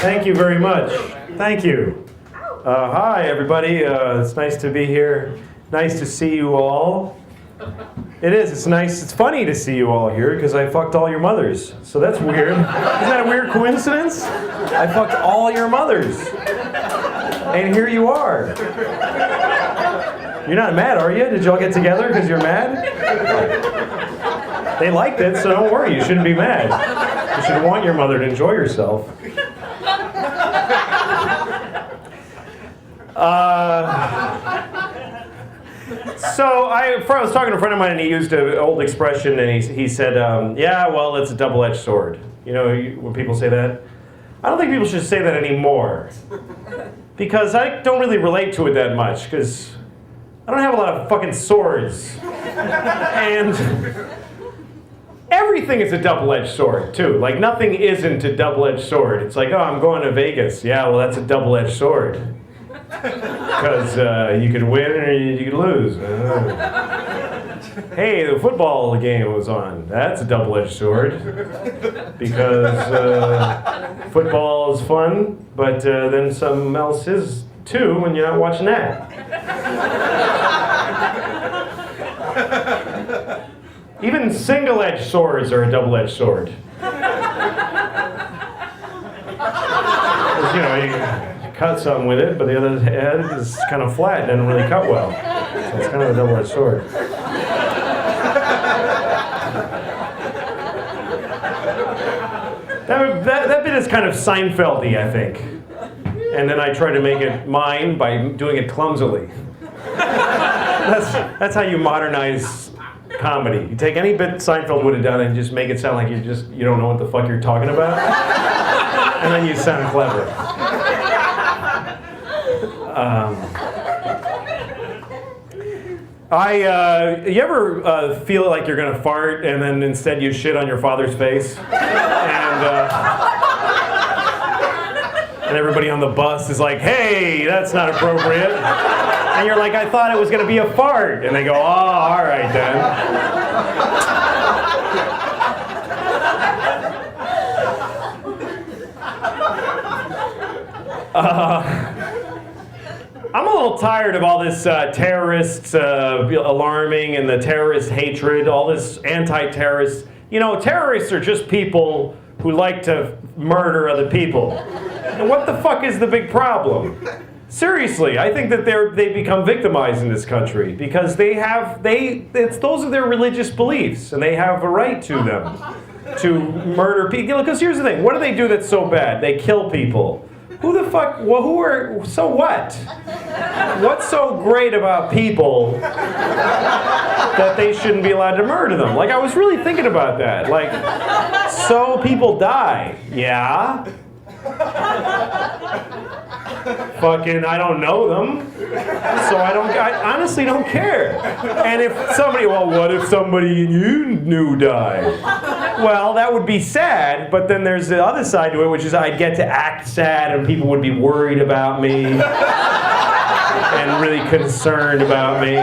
Thank you very much. Thank you. Hi, everybody. It's nice to be here. Nice to see you all. It is. It's nice. It's funny to see you all here because I fucked all your mothers. So that's weird. Isn't that a weird coincidence? I fucked all your mothers. And here you are. You're not mad, are you? Did you all get together because you're mad? They liked it, so don't worry. You shouldn't be mad. You should want your mother to enjoy herself. So I was talking to a friend of mine, and he used an old expression, and he said, yeah, well, it's a double-edged sword. You know, when people say that? I don't think people should say that anymore. Because I don't really relate to it that much, because I don't have a lot of fucking swords. And everything is a double-edged sword, too. Like, nothing isn't a double-edged sword. It's like, oh, I'm going to Vegas. Yeah, well, that's a double-edged sword. Because you could win or you could lose. Hey, the football game was on. That's a double-edged sword. Because football is fun, but then something else is too when you're not watching that. Even single-edged swords are a double-edged sword. You know, you cut something with it, but the other end is kind of flat, doesn't really cut well. So it's kind of a double-edged sword. That bit is kind of Seinfeld-y, I think. And then I try to make it mine by doing it clumsily. That's how you modernize comedy. You take any bit Seinfeld would have done and just make it sound like you don't know what the fuck you're talking about. And then you sound clever. You ever feel like you're gonna fart and then instead you shit on your father's face? And everybody on the bus is like, hey, that's not appropriate. And you're like, I thought it was gonna be a fart. And they go, oh, all right then. I'm a little tired of all this terrorist alarming and the terrorist hatred, all this anti-terrorist. You know, terrorists are just people who like to murder other people. And what the fuck is the big problem? Seriously, I think that they become victimized in this country because those are their religious beliefs, and they have a right to them to murder people. Because here's the thing: what do they do that's so bad? They kill people. Who the fuck? Well, so what? What's so great about people that they shouldn't be allowed to murder them? Like, I was really thinking about that. Like, so people die. Yeah. Fucking, I don't know them, so I honestly don't care. And if somebody, well, what if somebody you knew died? Well, that would be sad, but then there's the other side to it, which is I'd get to act sad and people would be worried about me and really concerned about me.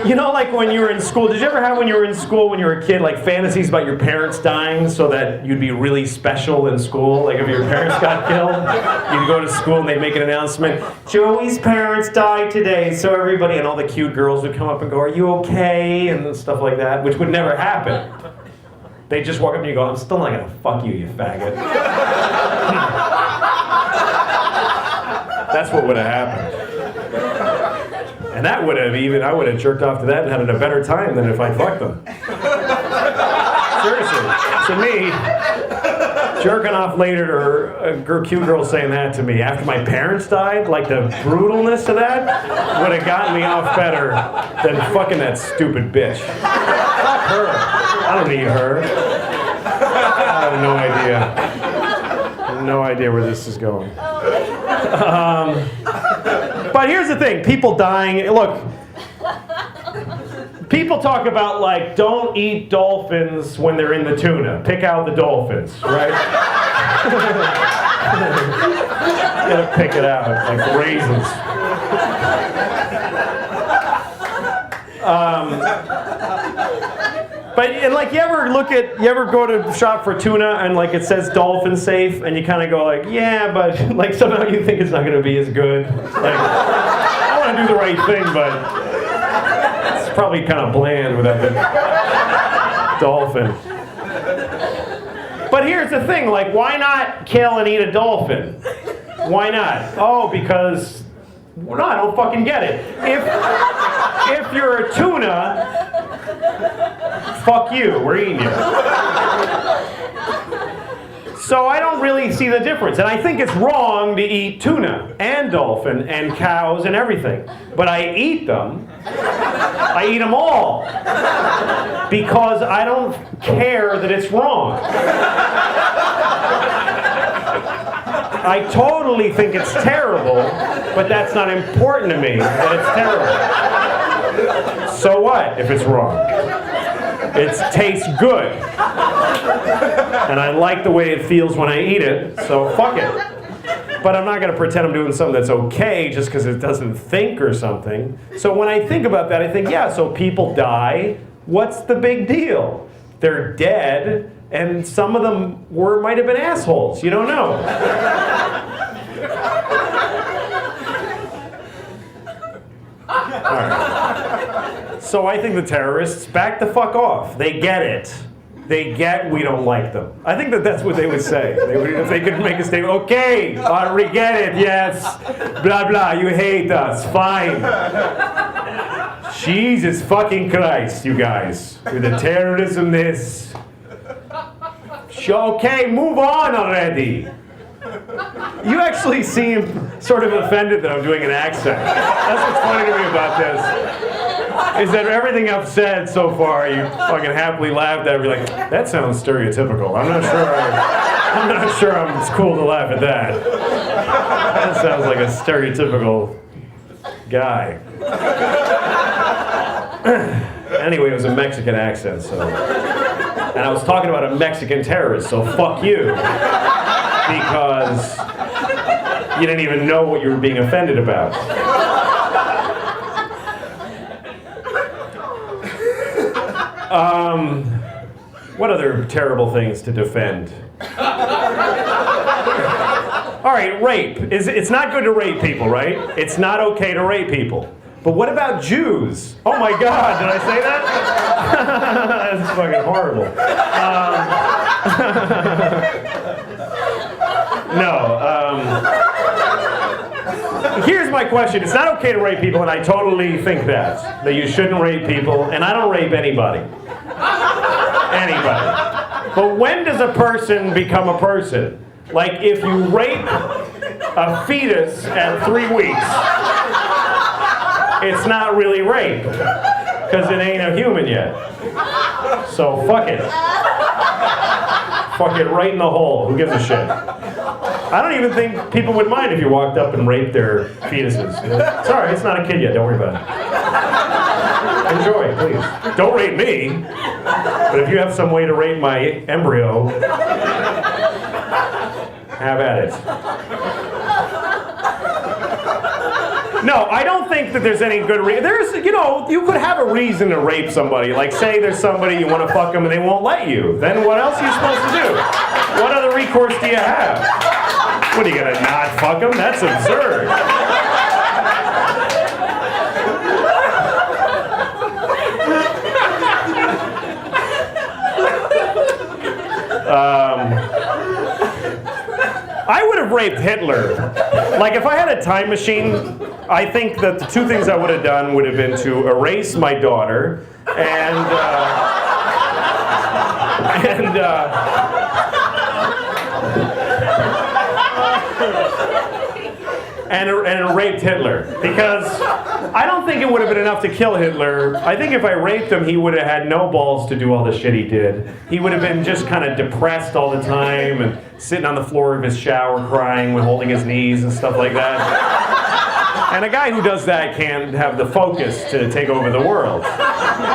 You know, like when you were in school, did you ever have when you were in school, when you were a kid, like fantasies about your parents dying so that you'd be really special in school? Like if your parents got killed, you'd go to school and they'd make an announcement, Joey's parents died today, so everybody, and all the cute girls would come up and go, are you okay? And stuff like that, which would never happen. They'd just walk up to you and go, I'm still not gonna fuck you, you faggot. That's what would have happened. And that would have I would have jerked off to that and had a better time than if I fucked them. Seriously. To me, jerking off later to a cute girl saying that to me after my parents died, like the brutalness of that would have gotten me off better than fucking that stupid bitch. Fuck her. I don't need her. I have no idea. I have no idea where this is going. But here's the thing, people dying, look, people talk about like, don't eat dolphins when they're in the tuna. Pick out the dolphins, right? You gotta pick it out, like raisins. But and like you ever go to shop for tuna and like it says dolphin safe and you kind of go like, yeah, but like somehow you think it's not going to be as good. Like I want to do the right thing, but it's probably kind of bland without the dolphin. But here's the thing, like why not kill and eat a dolphin? Why not? Oh, because well, no, I don't fucking get it. If you're a tuna, fuck you, we're eating you. So I don't really see the difference. And I think it's wrong to eat tuna and dolphin and cows and everything. But I eat them. I eat them all. Because I don't care that it's wrong. I totally think it's terrible, but that's not important to me that it's terrible. So what if it's wrong? It tastes good. And I like the way it feels when I eat it, so fuck it. But I'm not going to pretend I'm doing something that's okay just because it doesn't think or something. So when I think about that, I think, yeah, so people die. What's the big deal? They're dead, and some of them might have been assholes. You don't know. All right. So I think the terrorists back the fuck off. They get it. They get we don't like them. I think that's what they would say. If they could make a statement, okay, we get it, yes, blah, blah, you hate us, fine. Jesus fucking Christ, you guys. With the terrorism, this. Okay, move on already. You actually seem sort of offended that I'm doing an accent. That's what's funny to me about this. Is that everything I've said so far, you fucking happily laughed at. You're like, that sounds stereotypical. I'm not sure it's cool to laugh at that. That sounds like a stereotypical guy. Anyway, it was a Mexican accent, so. And I was talking about a Mexican terrorist, so fuck you. Because you didn't even know what you were being offended about. What other terrible things to defend? All right, rape. It's not good to rape people, right? It's not okay to rape people. But what about Jews? Oh my God, did I say that? That's fucking horrible. Here's my question. It's not okay to rape people, and I totally think that you shouldn't rape people, and I don't rape anybody. Anybody. But when does a person become a person? Like if you rape a fetus at 3 weeks, it's not really rape, because it ain't a human yet. So fuck it. Fuck it right in the hole. Who gives a shit? I don't even think people would mind if you walked up and raped their fetuses. Sorry, it's not a kid yet. Don't worry about it. Enjoy, please. Don't rape me. But if you have some way to rape my embryo, have at it. No, I don't think that there's any good reason. You could have a reason to rape somebody. Like, say there's somebody you want to fuck them and they won't let you. Then what else are you supposed to do? What other recourse do you have? What, are you going to not fuck them? That's absurd. I would have raped Hitler. Like, if I had a time machine, I think that the two things I would have done would have been to erase my daughter and raped Hitler. Because I don't think it would have been enough to kill Hitler. I think if I raped him, he would have had no balls to do all the shit he did. He would have been just kind of depressed all the time and sitting on the floor of his shower crying with holding his knees and stuff like that. And a guy who does that can't have the focus to take over the world.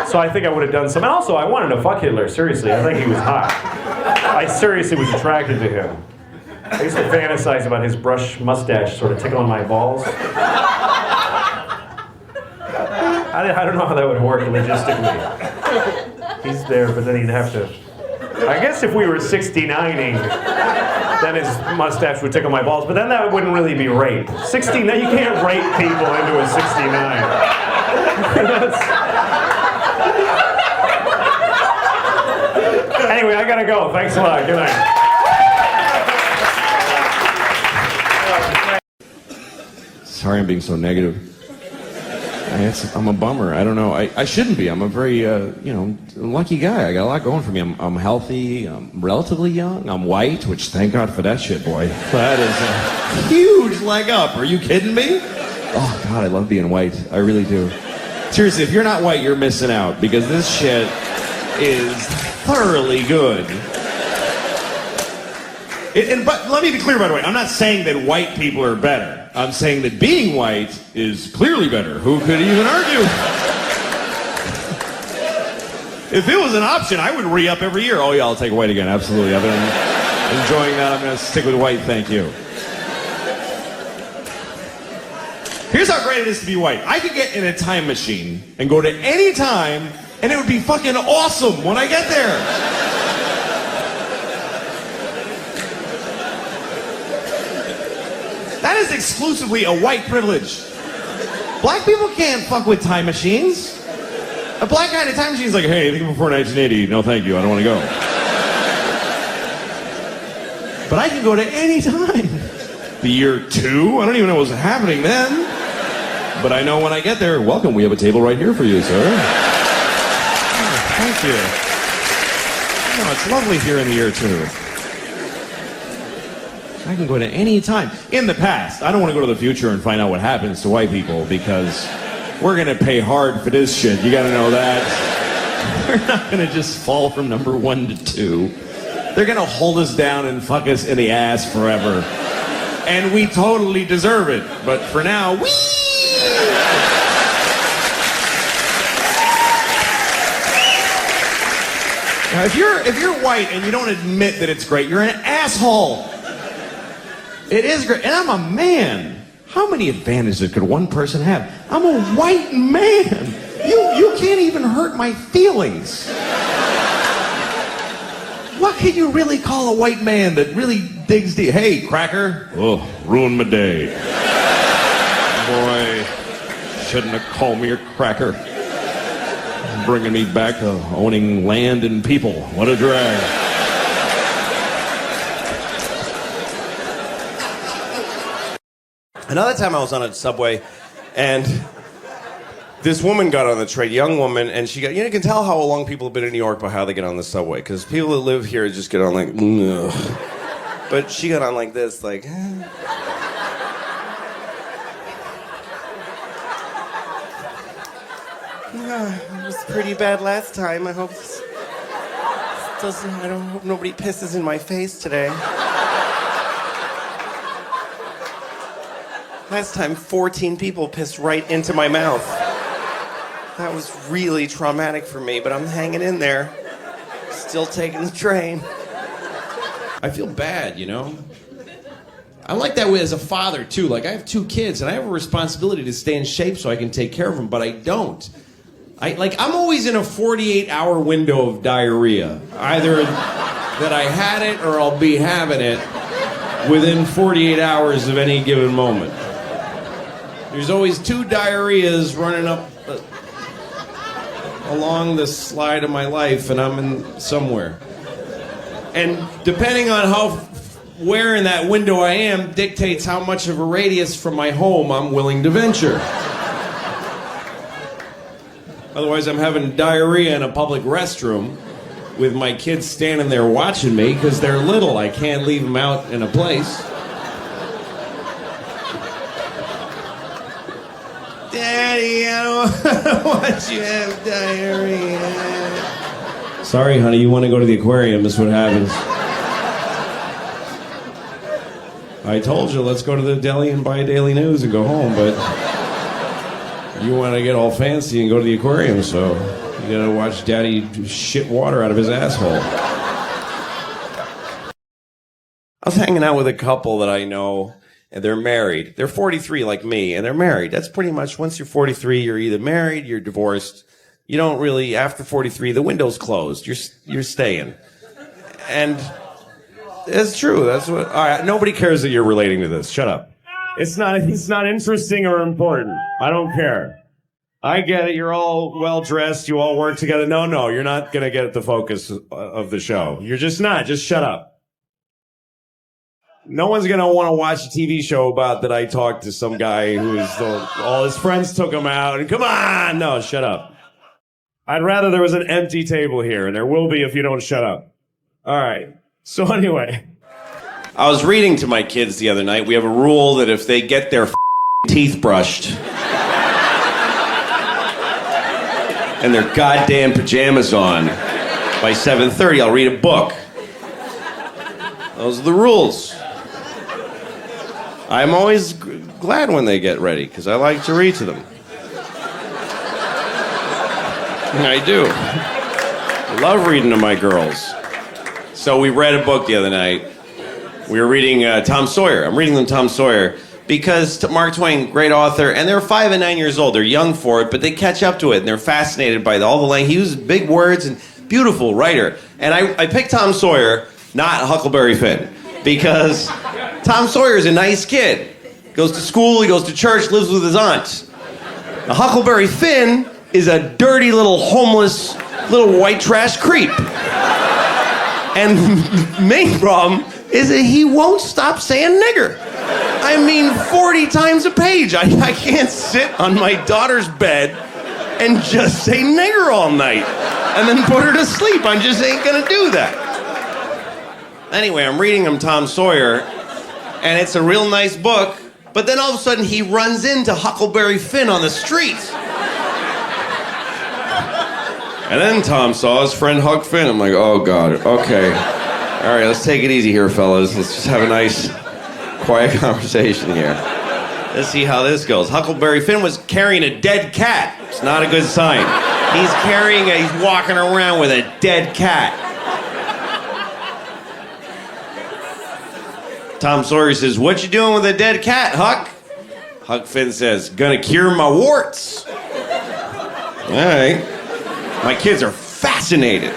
So I think I would have done some. And also, I wanted to fuck Hitler, seriously. I think he was hot. I seriously was attracted to him. I used to fantasize about his brush mustache sort of tickling my balls. I don't know how that would work logistically. He's there, but then he'd have to... I guess if we were 69ing, then his mustache would tickle my balls, but then that wouldn't really be rape. 69, you can't rape people into a 69. Anyway, I gotta go. Thanks a lot. Good night. Sorry I'm being so negative. I'm a bummer. I don't know. I shouldn't be. I'm a very, lucky guy. I got a lot going for me. I'm healthy. I'm relatively young. I'm white, which thank God for that shit, boy. That is a huge leg up. Are you kidding me? Oh, God, I love being white. I really do. Seriously, if you're not white, you're missing out, because this shit is thoroughly good. But let me be clear, by the way. I'm not saying that white people are better. I'm saying that being white is clearly better. Who could even argue? If it was an option, I would re-up every year. Oh, yeah, I'll take white again. Absolutely. I've been enjoying that. I'm going to stick with white. Thank you. Here's how great it is to be white. I could get in a time machine and go to any time, and it would be fucking awesome when I get there. That is exclusively a white privilege. Black people can't fuck with time machines. A black guy in a time machine is like, hey, anything before 1980? No, thank you. I don't want to go. But I can go to any time. The year 2? I don't even know what's happening then. But I know when I get there, welcome, we have a table right here for you, sir. Oh, thank you. No, it's lovely here in the year 2. I can go to any time. In the past, I don't want to go to the future and find out what happens to white people, because we're going to pay hard for this shit. You got to know that. We're not going to just fall from number 1 to 2. They're going to hold us down and fuck us in the ass forever. And we totally deserve it. But for now, whee! Now, if you're white and you don't admit that it's great, you're an asshole. It is great. And I'm a man. How many advantages could one person have? I'm a white man. You can't even hurt my feelings. What can you really call a white man that really digs deep? Hey, cracker. Oh, ruined my day. Boy, shouldn't have called me a cracker. Bringing me back to owning land and people. What a drag. Another time I was on a subway, and this woman got on the train, young woman, and she got, you can tell how long people have been in New York by how they get on the subway, because people that live here just get on like, ugh. But she got on like this, like, it was pretty bad last time. I hope I don't hope nobody pisses in my face today. Last time, 14 people pissed right into my mouth. That was really traumatic for me, but I'm hanging in there. Still taking the train. I feel bad, I'm like that way as a father, too. Like, I have 2 kids, and I have a responsibility to stay in shape so I can take care of them, but I don't. I'm always in a 48-hour window of diarrhea. Either that I had it or I'll be having it within 48 hours of any given moment. There's always 2 diarrheas running up along the slide of my life, and I'm in somewhere. And depending on where in that window I am dictates how much of a radius from my home I'm willing to venture. Otherwise, I'm having diarrhea in a public restroom with my kids standing there watching me because they're little. I can't leave them out in a place. Daddy, I don't want you to have diarrhea. Sorry, honey, you want to go to the aquarium. That's what happens. I told you, let's go to the deli and buy a Daily News and go home, but you want to get all fancy and go to the aquarium, so you gotta watch Daddy shit water out of his asshole. I was hanging out with a couple that I know, and they're married. They're 43 like me, and they're married. That's pretty much, once you're 43, you're either married, you're divorced, You don't really, after 43, the window's closed. You're staying. And it's true. That's what, all right, nobody cares that you're relating to this. Shut up. It's not interesting or important. I don't care. I get it. You're all well-dressed. You all work together. No, you're not going to get the focus of the show. You're just not. Just shut up. No one's going to want to watch a TV show about that I talked to some guy all his friends took him out. And come on. No, shut up. I'd rather there was an empty table here, and there will be if you don't shut up. All right. So anyway, I was reading to my kids the other night. We have a rule that if they get their teeth brushed and their goddamn pajamas on by 7:30, I'll read a book. Those are the rules. I'm always glad when they get ready because I like to read to them. I do. I love reading to my girls. So we read a book the other night. We were reading Tom Sawyer. I'm reading them Tom Sawyer because Mark Twain, great author, and they're 5 and 9 years old. They're young for it, but they catch up to it, and they're fascinated by all the language. He uses big words and beautiful writer. And I picked Tom Sawyer, not Huckleberry Finn, because Tom Sawyer is a nice kid. Goes to school, he goes to church, lives with his aunt. Now, Huckleberry Finn is a dirty little homeless little white trash creep. And the main problem is that he won't stop saying nigger. I mean, 40 times a page. I can't sit on my daughter's bed and just say nigger all night and then put her to sleep. I just ain't gonna do that. Anyway, I'm reading him Tom Sawyer, and it's a real nice book, but then all of a sudden he runs into Huckleberry Finn on the street. And then Tom saw his friend Huck Finn. I'm like, oh, God, okay. All right, let's take it easy here, fellas. Let's just have a nice, quiet conversation here. Let's see how this goes. Huckleberry Finn was carrying a dead cat. It's not a good sign. He's walking around with a dead cat. Tom Sawyer says, what you doing with a dead cat, Huck? Huck Finn says, gonna cure my warts. All right. My kids are fascinated.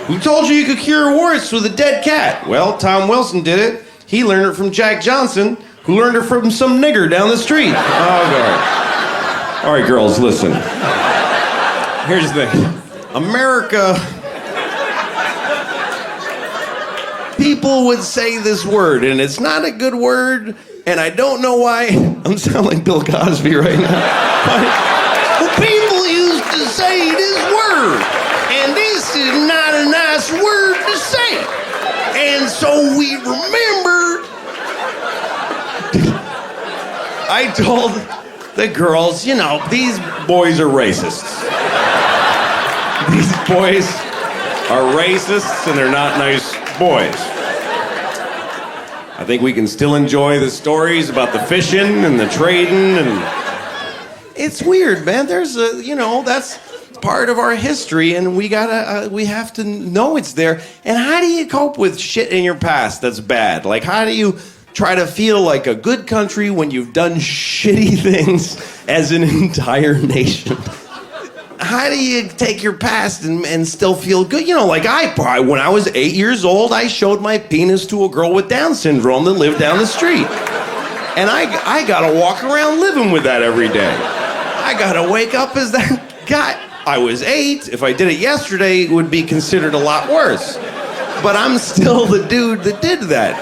Who told you could cure warts with a dead cat? Well, Tom Wilson did it. He learned it from Jack Johnson, who learned it from some nigger down the street. Oh, God. All right, girls, listen. Here's the thing. America... People would say this word, and it's not a good word, and I don't know why. I'm sounding like Bill Cosby right now. But people used to say this word, and this is not a nice word to say. And so we remembered. I told the girls, you know, these boys are racists. These boys are racists, and they're not nice boys. I think we can still enjoy the stories about the fishing and the trading, and it's weird, man. There's that's part of our history, and we have to know it's there. And how do you cope with shit in your past that's bad? Like, how do you try to feel like a good country when you've done shitty things as an entire nation? How do you take your past and still feel good? You know, like when I was 8 years old, I showed my penis to a girl with Down syndrome that lived down the street. And I gotta walk around living with that every day. I gotta wake up as that guy. I was 8. If I did it yesterday, it would be considered a lot worse. But I'm still the dude that did that.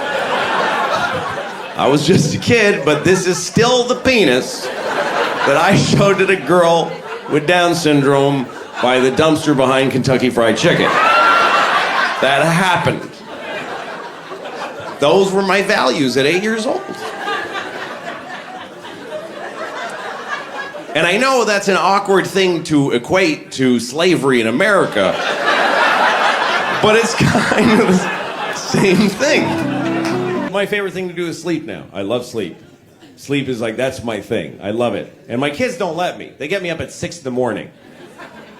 I was just a kid, but this is still the penis that I showed to the girl with Down syndrome by the dumpster behind Kentucky Fried Chicken. That happened. Those were my values at 8 years old. And I know that's an awkward thing to equate to slavery in America, but it's kind of the same thing. My favorite thing to do is sleep now. I love sleep. Sleep is like, that's my thing. I love it. And my kids don't let me. They get me up at 6 in the morning.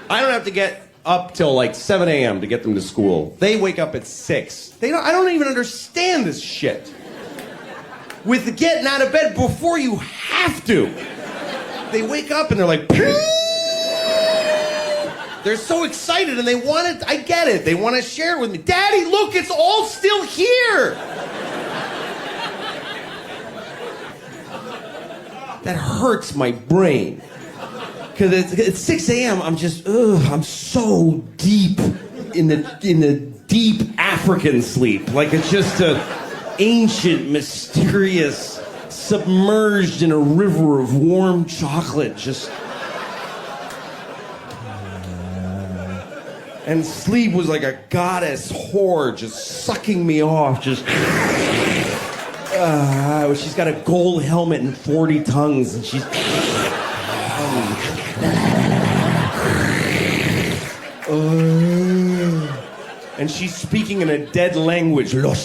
I don't have to get up till like 7 a.m. to get them to school. They wake up at 6. I don't even understand this shit. With getting out of bed before you have to. they wake up and they're like, they're so excited and they want it. I get it. They want to share it with me. Daddy, look, it's all still here. That hurts my brain. Because it's 6 a.m. I'm just, I'm so deep in the deep African sleep. Like it's just a ancient, mysterious, submerged in a river of warm chocolate. Just. And sleep was like a goddess whore just sucking me off. Just. She's got a gold helmet and 40 tongues, and she's. And she's speaking in a dead language. And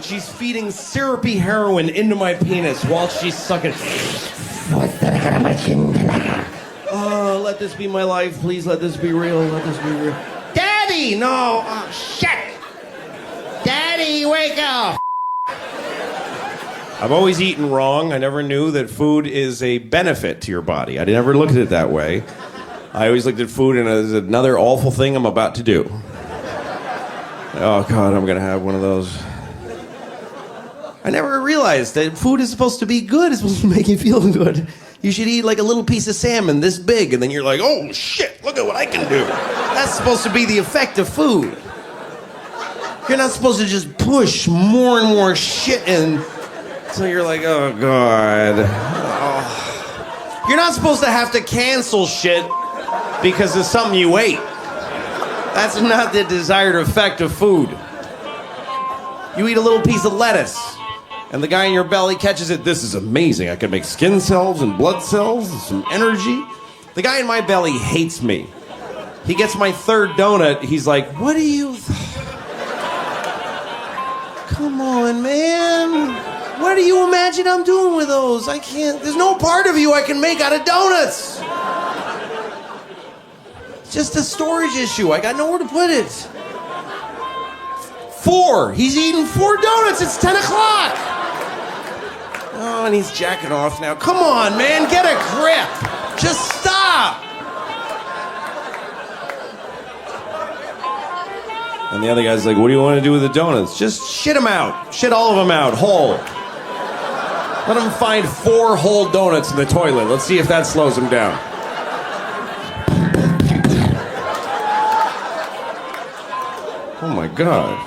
she's feeding syrupy heroin into my penis while she's sucking. Oh, let this be my life, please. Let this be real. Let this be real. Daddy, no. Oh, shit. Daddy, wake up. I've always eaten wrong. I never knew that food is a benefit to your body. I never looked at it that way. I always looked at food as another awful thing I'm about to do. Oh, God, I'm going to have one of those. I never realized that food is supposed to be good. It's supposed to make you feel good. You should eat like a little piece of salmon this big, and then you're like, oh, shit, look at what I can do. That's supposed to be the effect of food. You're not supposed to just push more and more shit in. So you're like, oh, God. Oh. You're not supposed to have to cancel shit because of something you ate. That's not the desired effect of food. You eat a little piece of lettuce, and the guy in your belly catches it. This is amazing. I can make skin cells and blood cells and some energy. The guy in my belly hates me. He gets my third donut. He's like, what do you... Come on, man. What do you imagine I'm doing with those? I can't... There's no part of you I can make out of donuts. It's just a storage issue. I got nowhere to put it. 4. He's eating 4 donuts. It's 10 o'clock. Oh, and he's jacking off now. Come on, man. Get a grip. Just stop. And the other guy's like, what do you want to do with the donuts? Just shit them out. Shit all of them out, whole. Let him find 4 whole donuts in the toilet. Let's see if that slows him down. Oh my God.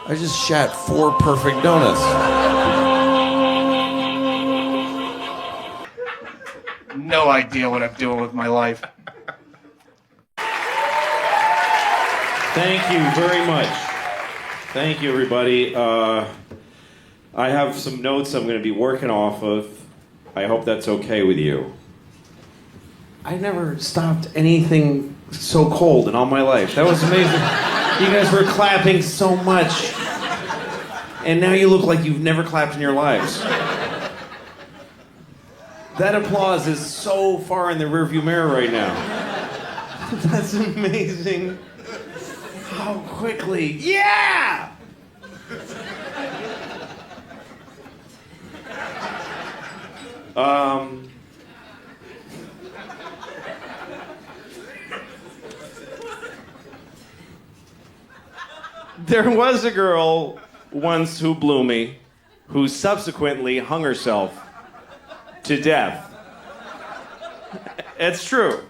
I just shat 4 perfect donuts. No idea what I'm doing with my life. Thank you very much. Thank you, everybody. I have some notes I'm going to be working off of. I hope that's okay with you. I never stopped anything so cold in all my life. That was amazing. You guys were clapping so much. And now you look like you've never clapped in your lives. That applause is so far in the rearview mirror right now. That's amazing. How quickly. Yeah! There was a girl once who blew me, who subsequently hung herself to death. It's true.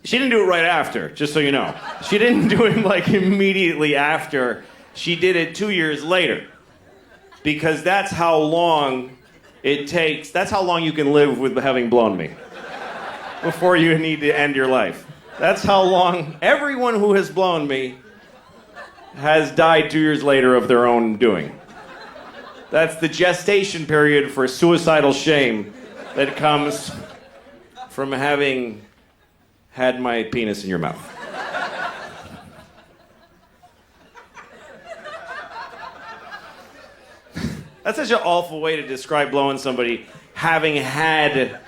She didn't do it right after, just so you know. She didn't do it like immediately after. She did it 2 years later. Because that's how long it takes, that's how long you can live with having blown me. Before you need to end your life. That's how long everyone who has blown me has died 2 years later of their own doing. That's the gestation period for suicidal shame that comes from having had my penis in your mouth. That's such an awful way to describe blowing somebody, having had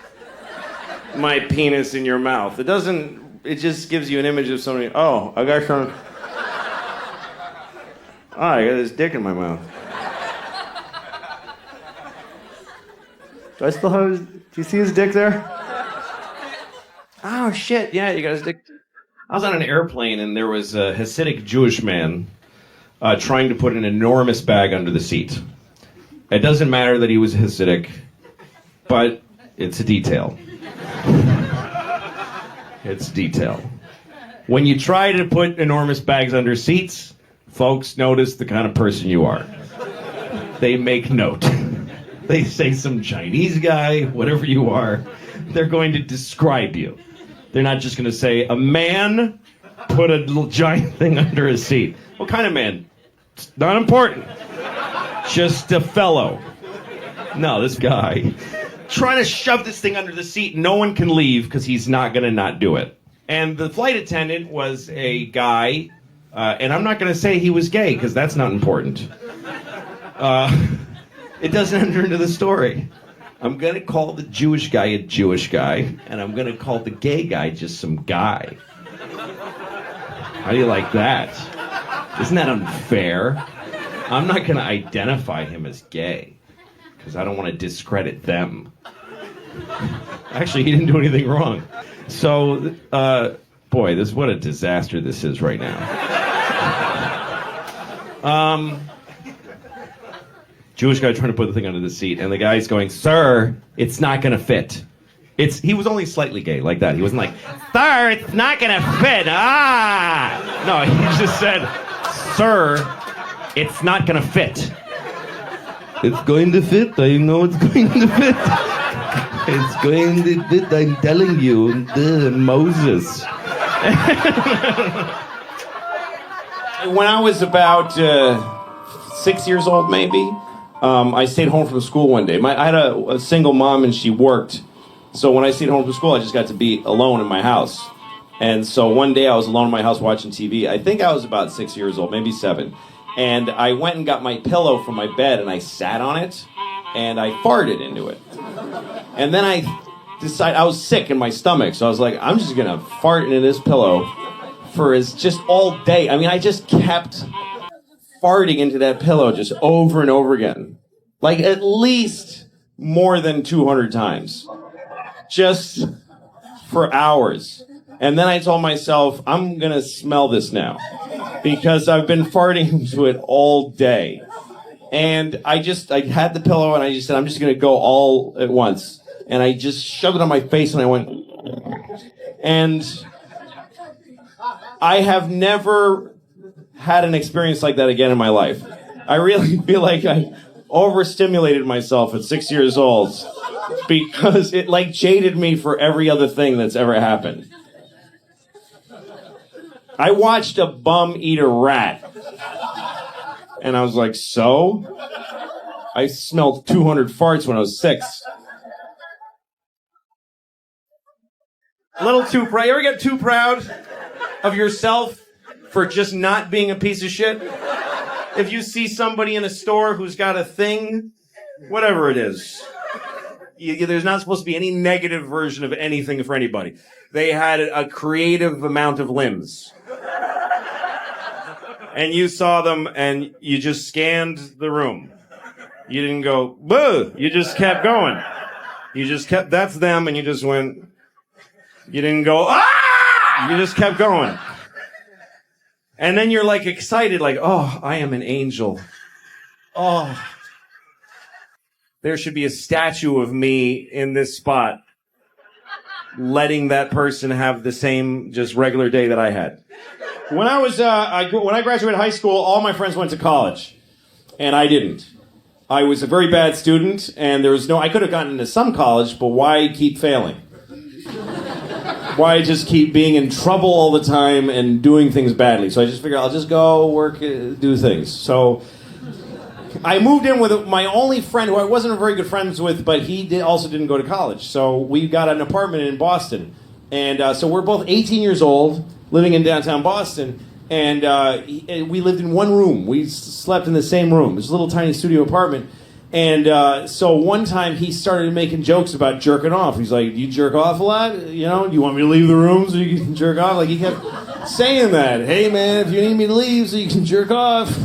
my penis in your mouth. It doesn't it just gives you an image of somebody. Oh, I got some. Oh, I got this dick in my mouth. Do I still have his... Do you see his dick there? Oh, shit. Yeah, you got his dick. I was on an airplane, and there was a Hasidic Jewish man trying to put an enormous bag under the seat. It doesn't matter that he was Hasidic, but it's a detail. It's detail. When you try to put enormous bags under seats, folks notice the kind of person you are. They make note. They say some Chinese guy, whatever you are, they're going to describe you. They're not just going to say, a man put a little giant thing under his seat. What kind of man? It's not important. Just a fellow. No, this guy. Trying to shove this thing under the seat. No one can leave because he's not going to not do it. And the flight attendant was a guy, and I'm not going to say he was gay because that's not important. It doesn't enter into the story. I'm going to call the Jewish guy a Jewish guy, and I'm going to call the gay guy just some guy. How do you like that? Isn't that unfair? I'm not going to identify him as gay, because I don't want to discredit them. Actually, he didn't do anything wrong. So, boy, what a disaster this is right now. Jewish guy trying to put the thing under the seat, and the guy's going, "Sir, it's not going to fit." He was only slightly gay, like that. He wasn't like, "Sir, it's not going to fit." Ah! No, he just said, "Sir, it's not going to fit." It's going to fit. I know it's going to fit. It's going to fit. I'm telling you, Moses. When I was about 6 years old, maybe, I stayed home from school one day. I had a single mom, and she worked. So when I stayed home from school, I just got to be alone in my house. And so one day I was alone in my house watching TV. I think I was about 6 years old, maybe 7. And I went and got my pillow from my bed, and I sat on it, and I farted into it. And then I decided, I was sick in my stomach, so I was like, I'm just going to fart into this pillow for just all day. I mean, I just kept farting into that pillow just over and over again. Like at least more than 200 times. Just for hours. And then I told myself, I'm going to smell this now. Because I've been farting into it all day. And I had the pillow and I just said, I'm just going to go all at once. And I just shoved it on my face and I went. And I have never had an experience like that again in my life. I really feel like I overstimulated myself at 6 years old because it like jaded me for every other thing that's ever happened. I watched a bum eat a rat. And I was like, so? I smelled 200 farts when I was 6. A little too proud. You ever get too proud of yourself for just not being a piece of shit? If you see somebody in a store who's got a thing, whatever it is, there's not supposed to be any negative version of anything for anybody. They had a creative amount of limbs. And you saw them and you just scanned the room. You didn't go, boo! You just kept going. You just kept, that's them, and you just went, you didn't go, ah! You just kept going. And then you're like excited, like, oh, I am an angel. Oh, there should be a statue of me in this spot, letting that person have the same just regular day that I had. When I graduated high school, all my friends went to college, and I didn't. I was a very bad student, and I could have gotten into some college, but why keep failing? Why just keep being in trouble all the time and doing things badly? So I just figured I'll just go work, do things. So I moved in with my only friend who I wasn't very good friends with, but he also didn't go to college. So we got an apartment in Boston. And so we're both 18 years old, living in downtown Boston. And we lived in one room. We slept in the same room. It was a little tiny studio apartment. And so one time he started making jokes about jerking off. He's like, "You jerk off a lot? You know, do you want me to leave the room so you can jerk off?" Like he kept saying that. "Hey man, if you need me to leave so you can jerk off,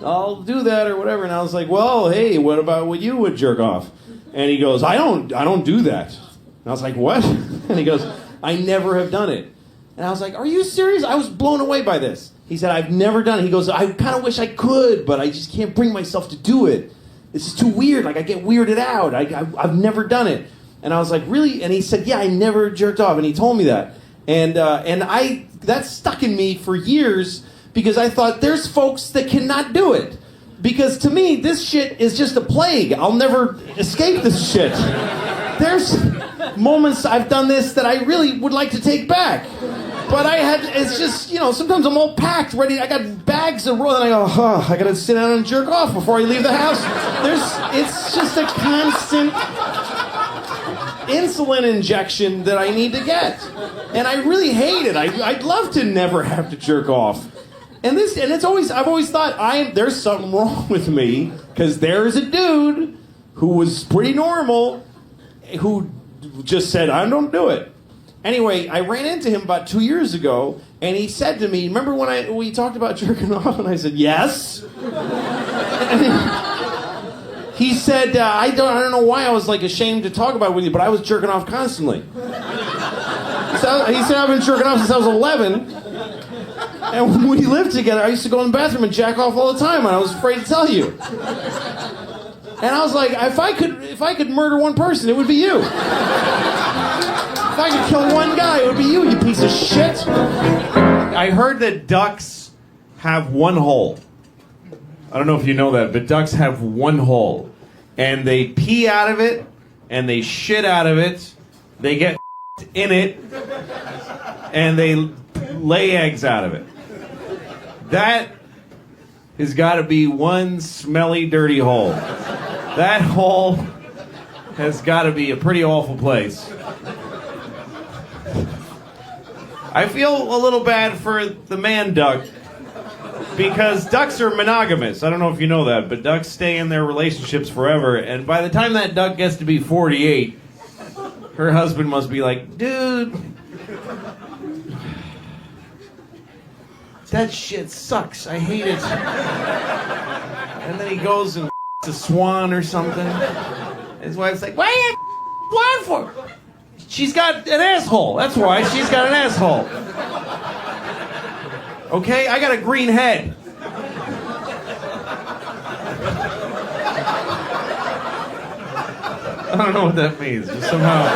I'll do that," or whatever. And I was like, "Well, hey, what about when you would jerk off?" And he goes, I don't do that." And I was like, "What?" And he goes, "I never have done it." And I was like, "Are you serious?" I was blown away by this. He said, "I've never done it." He goes, "I kind of wish I could, but I just can't bring myself to do it. It's just too weird. Like, I get weirded out. I've never done it." And I was like, "Really?" And he said, "Yeah, I never jerked off." And he told me that. And that stuck in me for years because I thought, there's folks that cannot do it. Because to me, this shit is just a plague. I'll never escape this shit. There's moments I've done this that I really would like to take back. But it's just, sometimes I'm all packed, ready. I got bags of roll, and I go, I gotta sit down and jerk off before I leave the house. It's just a constant insulin injection that I need to get. And I really hate it. I'd love to never have to jerk off. And I've always thought there's something wrong with me, because there's a dude who was pretty normal who just said, "I don't do it." Anyway, I ran into him about 2 years ago, and he said to me, "Remember when we talked about jerking off?" And I said, "Yes." And he said, I don't know why I was like ashamed to talk about it with you, but I was jerking off constantly. So he said, "I've been jerking off since I was 11. And when we lived together, I used to go in the bathroom and jack off all the time, and I was afraid to tell you." And I was like, if I could murder one person, it would be you. If I could kill one guy, it would be you piece of shit. I heard that ducks have one hole. I don't know if you know that, but ducks have one hole. And they pee out of it, and they shit out of it. They get in it, and they lay eggs out of it. That has got to be one smelly, dirty hole. That hole has got to be a pretty awful place. I feel a little bad for the man duck, because ducks are monogamous. I don't know if you know that, but ducks stay in their relationships forever, and by the time that duck gets to be 48, her husband must be like, "Dude, that shit sucks. I hate it." And then he goes and a swan or something. His wife's like, "Why are you swan for?" "She's got an asshole. That's why. She's got an asshole." "Okay, I got a green head." I don't know what that means. Just somehow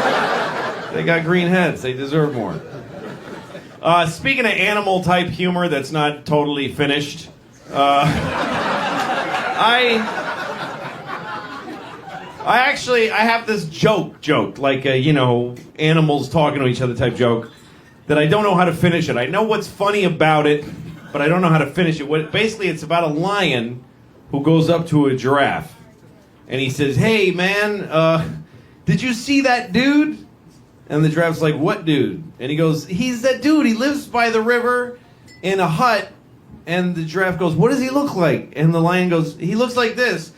they got green heads. They deserve more. Speaking of animal type humor that's not totally finished, I have this joke, like animals talking to each other type joke, that I don't know how to finish it. I know what's funny about it, but I don't know how to finish it. Basically, it's about a lion who goes up to a giraffe, and he says, "Hey man, did you see that dude?" And the giraffe's like, "What dude?" And he goes, "He's that dude. He lives by the river in a hut." And the giraffe goes, "What does he look like?" And the lion goes, "He looks like this."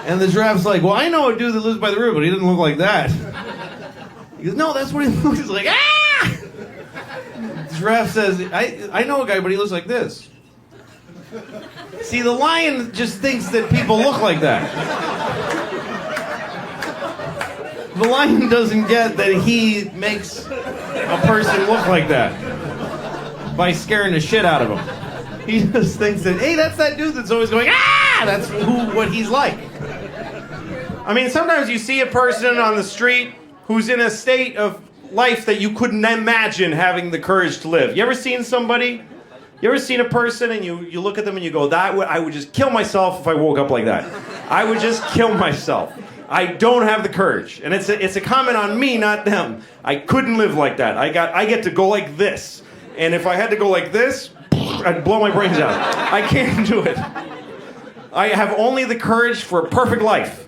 And the giraffe's like, "Well, I know a dude that lives by the river, but he doesn't look like that." He goes, "No, that's what he looks like." "Ah!" The giraffe says, I know a guy, but he looks like this." See, the lion just thinks that people look like that. The lion doesn't get that he makes a person look like that by scaring the shit out of him. He just thinks that, hey, that's that dude that's always going, "Ah!" That's what he's like. I mean, sometimes you see a person on the street who's in a state of life that you couldn't imagine having the courage to live. You ever seen somebody? You ever seen a person and you look at them and you go, I would just kill myself if I woke up like that. I would just kill myself. I don't have the courage. And it's a comment on me, not them. I couldn't live like that. I get to go like this. And if I had to go like this, I'd blow my brains out. I can't do it. I have only the courage for a perfect life.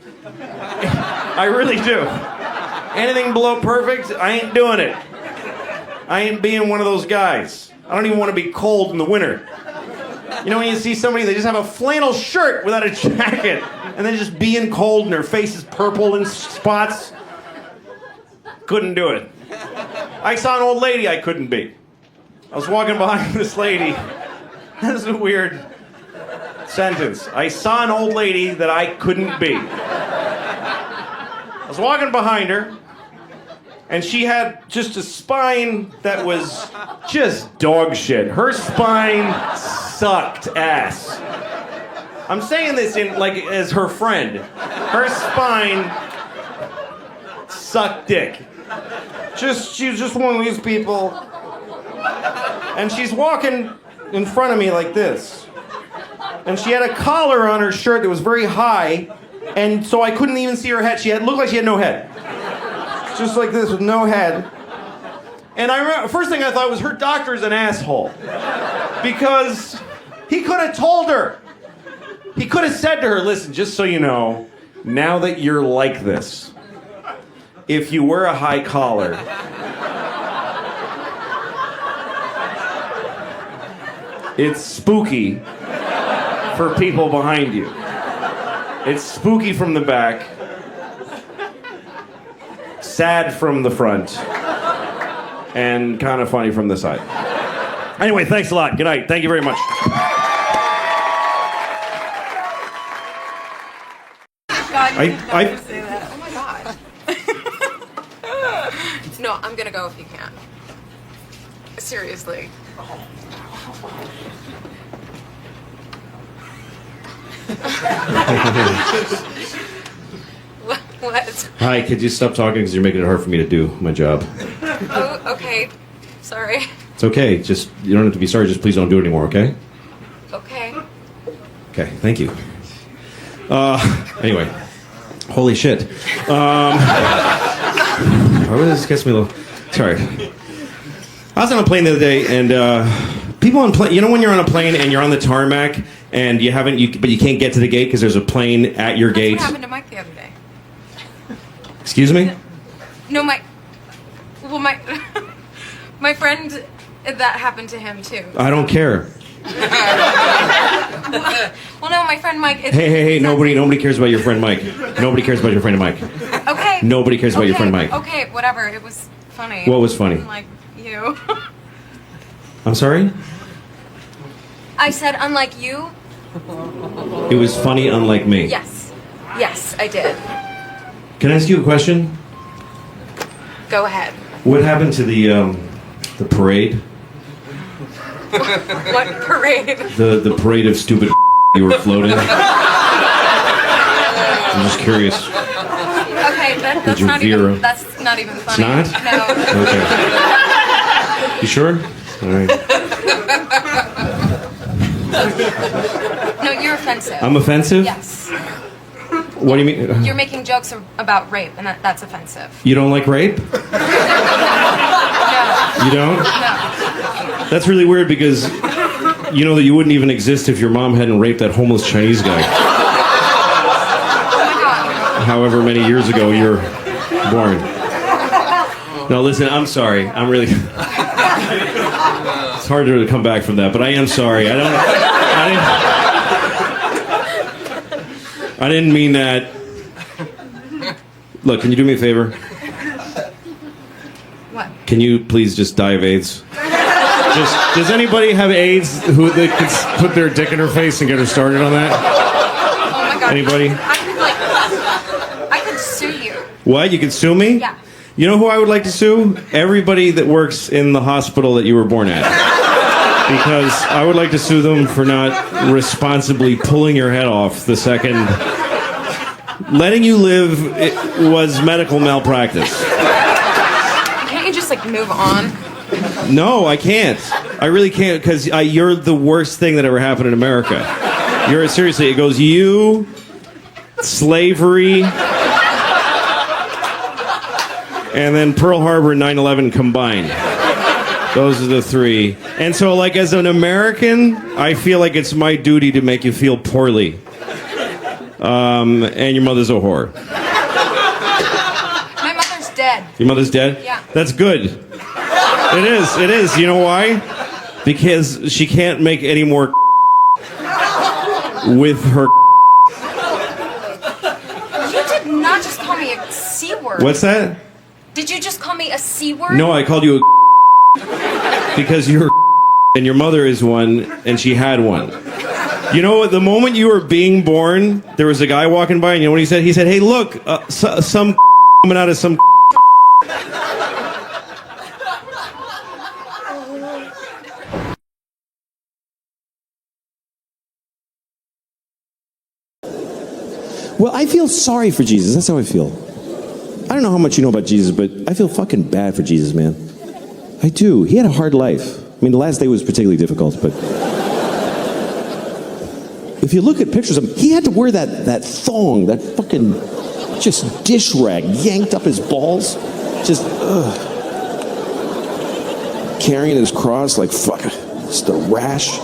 I really do. Anything below perfect, I ain't doing it. I ain't being one of those guys. I don't even want to be cold in the winter. You know when you see somebody, they just have a flannel shirt without a jacket, and then just being cold and their face is purple in spots? Couldn't do it. I saw an old lady I couldn't be. I was walking behind this lady. That's a weird sentence. I saw an old lady that I couldn't be. I was walking behind her, and she had just a spine that was just dog shit. Her spine sucked ass. I'm saying this in like as her friend. Her spine sucked dick. She was just one of these people. And she's walking in front of me like this. And she had a collar on her shirt that was very high, and so I couldn't even see her head. Looked like she had no head. Just like this with no head. And I remember, first thing I thought was her doctor's an asshole. Because he could have told her. He could have said to her, listen, just so you know, now that you're like this, if you wear a high collar, it's spooky for people behind you. It's spooky from the back, sad from the front, and kind of funny from the side. Anyway, thanks a lot. Good night. Thank you very much. God, you did not say that. Oh my God. No, I'm gonna go if you can. Seriously. What? Hi, could you stop talking because you're making it hard for me to do my job. Oh, okay. Sorry. It's okay. Just, you don't have to be sorry. Just please don't do it anymore, okay? Okay. Okay, thank you. Anyway. Holy shit. This gets me a little... Sorry. I was on a plane the other day, and people on plane... You know when you're on a plane and you're on the tarmac, and but you can't get to the gate because there's a plane at your gate? That's what happened to Mike the other day. Excuse me? No, my friend, that happened to him too. I don't care. Well, no, my friend Mike. Hey, nobody cares about your friend Mike. Nobody cares about your friend Mike. Okay. Nobody cares about your friend Mike. Okay, whatever. It was funny. What was funny? Unlike you. I'm sorry? I said unlike you. It was funny unlike me. Yes. Yes, I did. Can I ask you a question? Go ahead. What happened to the parade? What parade? The parade of stupid you were floating? I'm just curious. Okay, that's you not veer? even. That's not even funny. It's not? No. Okay. You sure? All right. No, you're offensive. I'm offensive? Yes. What do you mean? You're making jokes about rape, and that's offensive. You don't like rape? No. You don't? No. That's really weird because you know that you wouldn't even exist if your mom hadn't raped that homeless Chinese guy. Oh my God. However many years ago you're born. No, listen, I'm sorry. I'm really... It's hard to come back from that, but I am sorry. I didn't mean that. Look, can you do me a favor? What? Can you please just die of AIDS? Does anybody have AIDS who they could put their dick in her face and get her started on that? Oh my God. Anybody? I could sue you. What? You could sue me? Yeah. You know who I would like to sue? Everybody that works in the hospital that you were born at. Because I would like to sue them for not responsibly pulling your head off the second... Letting you live was medical malpractice. Can't you just, move on? No, I can't. I really can't, because you're the worst thing that ever happened in America. Seriously, it goes you, slavery... and then Pearl Harbor and 9/11 combined. Those are the three. And so, as an American, I feel like it's my duty to make you feel poorly. And your mother's a whore. My mother's dead. Your mother's dead? Yeah. That's good. It is. You know why? Because she can't make any more with her. You did not just call me a C word. What's that? Did you just call me a C word? No, I called you a because you're and your mother is one, and she had one. You know what? The moment you were being born, there was a guy walking by, and you know what he said? He said, "Hey, look, some coming out of some." Well, I feel sorry for Jesus. That's how I feel. I don't know how much you know about Jesus, but I feel fucking bad for Jesus, man. I do. He had a hard life. I mean, the last day was particularly difficult, but if you look at pictures of him, he had to wear that thong, that fucking just dish rag, yanked up his balls, just carrying his cross like fuck, just a rash.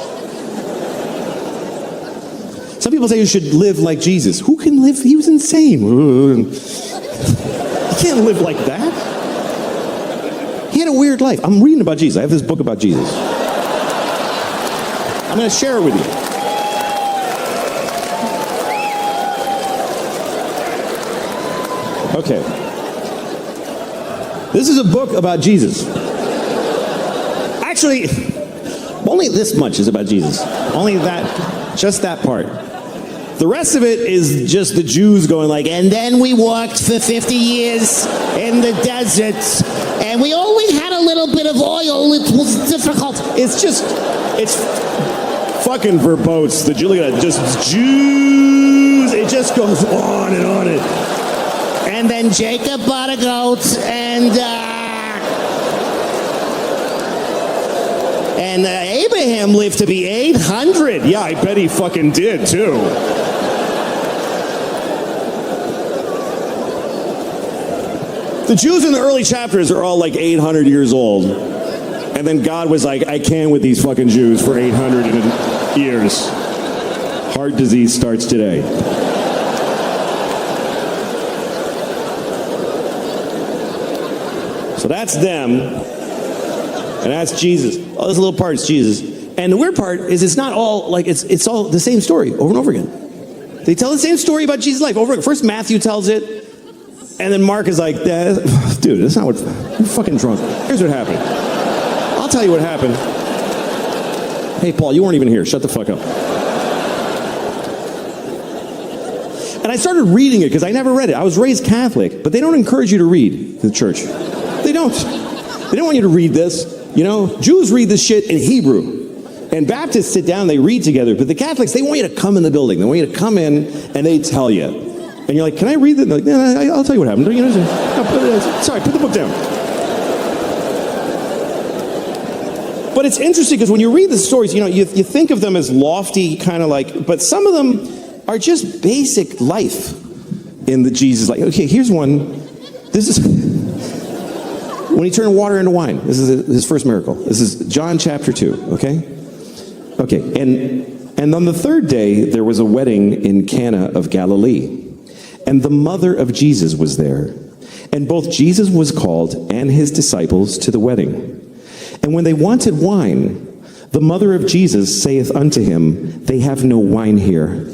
Some people say you should live like Jesus. Who can live? He was insane. You can't live like that. He had a weird life. I'm reading about Jesus. I have this book about Jesus. I'm going to share it with you. Okay. This is a book about Jesus. Actually, only this much is about Jesus. Only that, just that part. The rest of it is just the Jews going like, and then we walked for 50 years in the desert, and we only had a little bit of oil. It was difficult. It's fucking verbose. The Look at that, just Jews. It just goes on and on. And then Jacob bought a goat, and Abraham lived to be 800. Yeah, I bet he fucking did, too. The Jews in the early chapters are all like 800 years old. And then God was like, I can't with these fucking Jews for 800 years. Heart disease starts today. So that's them. And that's Jesus. Oh, this little part is Jesus. And the weird part is it's not all, like, it's all the same story over and over again. They tell the same story about Jesus' life over again. First Matthew tells it. And then Mark is like, dude, that's not what, you're fucking drunk. Here's what happened. I'll tell you what happened. Hey, Paul, you weren't even here. Shut the fuck up. And I started reading it because I never read it. I was raised Catholic, but they don't encourage you to read the church. They don't. They don't want you to read this. You know, Jews read this shit in Hebrew. And Baptists sit down, they read together. But the Catholics, they want you to come in the building. They want you to come in and they tell you. And you're like, can I read that? Like, yeah, I'll tell you what happened. You know, sorry, put the book down. But it's interesting because when you read the stories, you know, you think of them as lofty, kind of like, but some of them are just basic life in the Jesus life. Okay, here's one. This is when he turned water into wine. This is his first miracle. This is John chapter 2, okay? Okay, and on the third day, there was a wedding in Cana of Galilee. And the mother of Jesus was there. And both Jesus was called and his disciples to the wedding. And when they wanted wine, the mother of Jesus saith unto him, they have no wine here.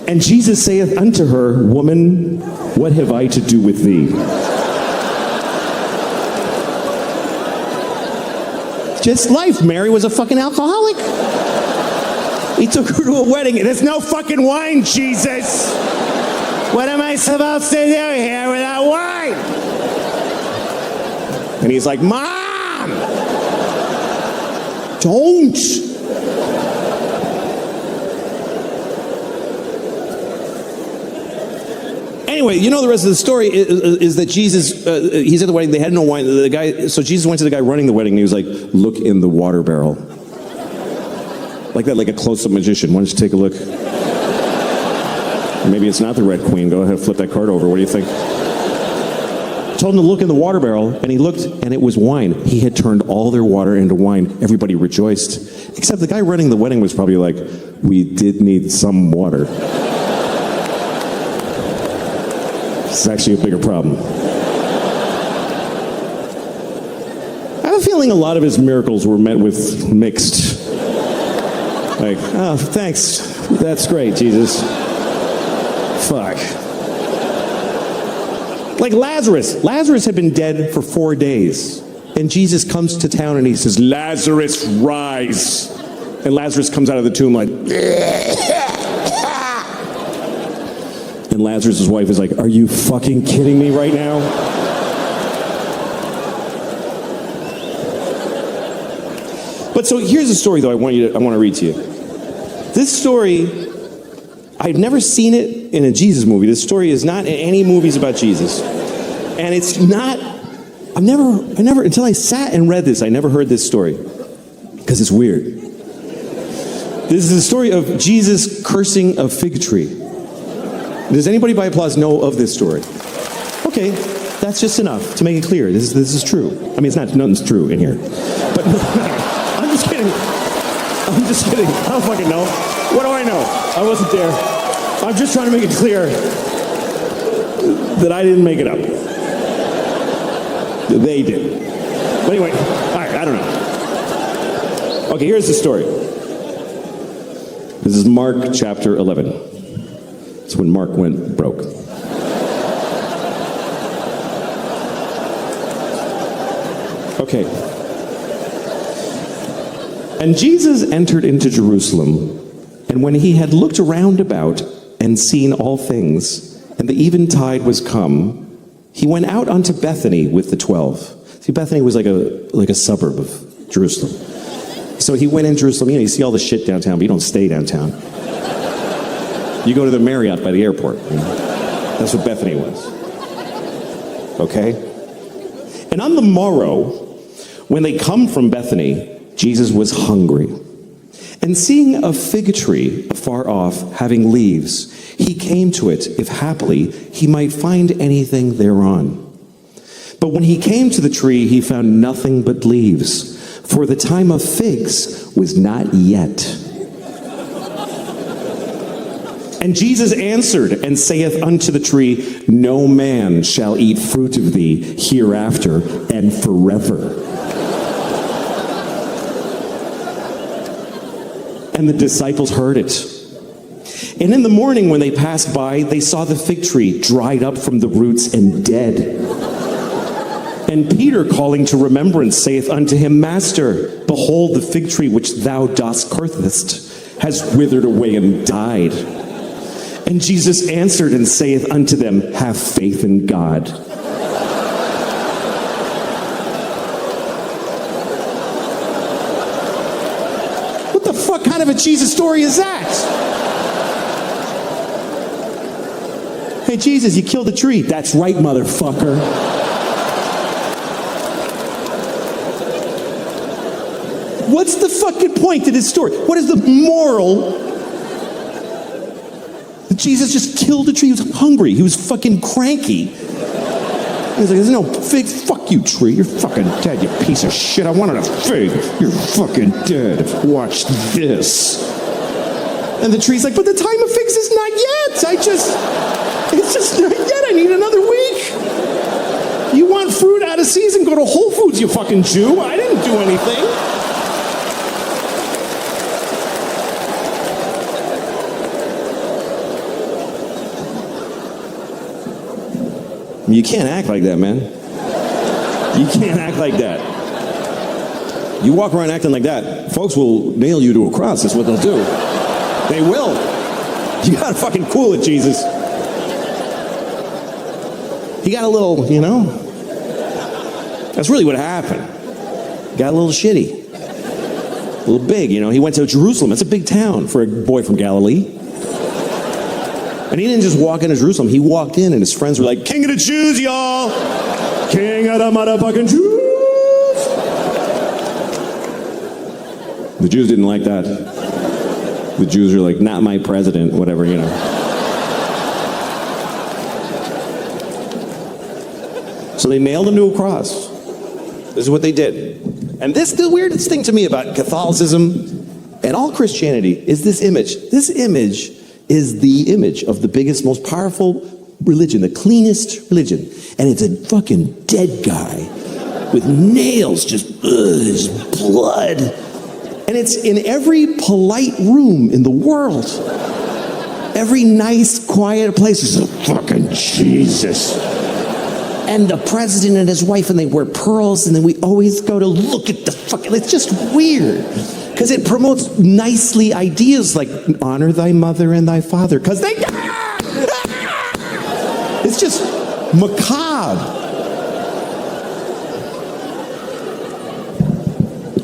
And Jesus saith unto her, woman, what have I to do with thee? Just life. Mary was a fucking alcoholic. He took her to a wedding, and there's no fucking wine, Jesus. What am I supposed to do here without wine? And he's like, Mom! Don't! Anyway, you know the rest of the story is that Jesus, he's at the wedding, they had no wine. So Jesus went to the guy running the wedding, and he was like, look in the water barrel. Like that, like a close-up magician. Why don't you take a look? Maybe it's not the Red Queen. Go ahead, flip that card over. What do you think? Told him to look in the water barrel, and he looked, and it was wine. He had turned all their water into wine. Everybody rejoiced. Except the guy running the wedding was probably like, we did need some water. It's actually a bigger problem. I have a feeling feeling a lot of his miracles were met with mixed. Like, oh, thanks. That's great, Jesus. Fuck. Like Lazarus. Lazarus had been dead for 4 days. And Jesus comes to town and he says, Lazarus, rise. And Lazarus comes out of the tomb like, and Lazarus' wife is like, are you fucking kidding me right now? But so here's a story, though, I want to read to you. This story, I've never seen it in a Jesus movie. This story is not in any movies about Jesus. And it's not, I never, until I sat and read this, I never heard this story. Because it's weird. This is the story of Jesus cursing a fig tree. Does anybody by applause know of this story? Okay, that's just enough to make it clear. This is true. I mean, nothing's true in here. But I'm just kidding. I don't fucking know. What do I know? I wasn't there. I'm just trying to make it clear that I didn't make it up. They did. But anyway, all right, I don't know. Okay, here's the story. This is Mark chapter 11. It's when Mark went broke. Okay. And Jesus entered into Jerusalem, and when he had looked around about and seen all things, and the eventide was come, he went out unto Bethany with the 12. See, Bethany was like a suburb of Jerusalem. So he went in Jerusalem. You know, you see all the shit downtown, but you don't stay downtown. You go to the Marriott by the airport. You know? That's what Bethany was. Okay? And on the morrow, when they come from Bethany, Jesus was hungry. And seeing a fig tree afar off, having leaves, he came to it, if haply he might find anything thereon. But when he came to the tree, he found nothing but leaves, for the time of figs was not yet. And Jesus answered and saith unto the tree, no man shall eat fruit of thee hereafter and forever. And the disciples heard it. And in the morning when they passed by, they saw the fig tree dried up from the roots and dead. And Peter, calling to remembrance, saith unto him, Master, behold, the fig tree which thou dost cursest has withered away and died. And Jesus answered and saith unto them, have faith in God. What the fuck kind of a Jesus story is that? Hey, Jesus, you killed a tree. That's right, motherfucker. What's the fucking point to this story? What is the moral? Jesus just killed a tree. He was hungry. He was fucking cranky. He was like, there's no fig. Fuck you, tree. You're fucking dead, you piece of shit. I wanted a fig. You're fucking dead. Watch this. And the tree's like, but the time of figs is not yet. It's just not yet. I need another week. You want fruit out of season? Go to Whole Foods, you fucking Jew. I didn't do anything. You can't act like that, man. You can't act like that. You walk around acting like that, folks will nail you to a cross. That's what they'll do. They will. You gotta fucking cool it, Jesus. He got a little, you know. That's really what happened. Got a little shitty. A little big, you know. He went to Jerusalem. That's a big town for a boy from Galilee. And he didn't just walk into Jerusalem. He walked in and his friends were like, King of the Jews, y'all! King of the motherfucking Jews! The Jews didn't like that. The Jews were like, not my president, whatever, you know. So they nailed him to a cross. This is what they did. And the weirdest thing to me about Catholicism and all Christianity is this image. This image is the image of the biggest, most powerful religion, the cleanest religion. And it's a fucking dead guy with nails, just blood. And it's in every polite room in the world. Every nice, quiet place is a fucking Jesus. And the president and his wife, and they wear pearls, and then we always go to look at the fucking... It's just weird. Because it promotes nicely ideas like honor thy mother and thy father. Because they... It's just macabre.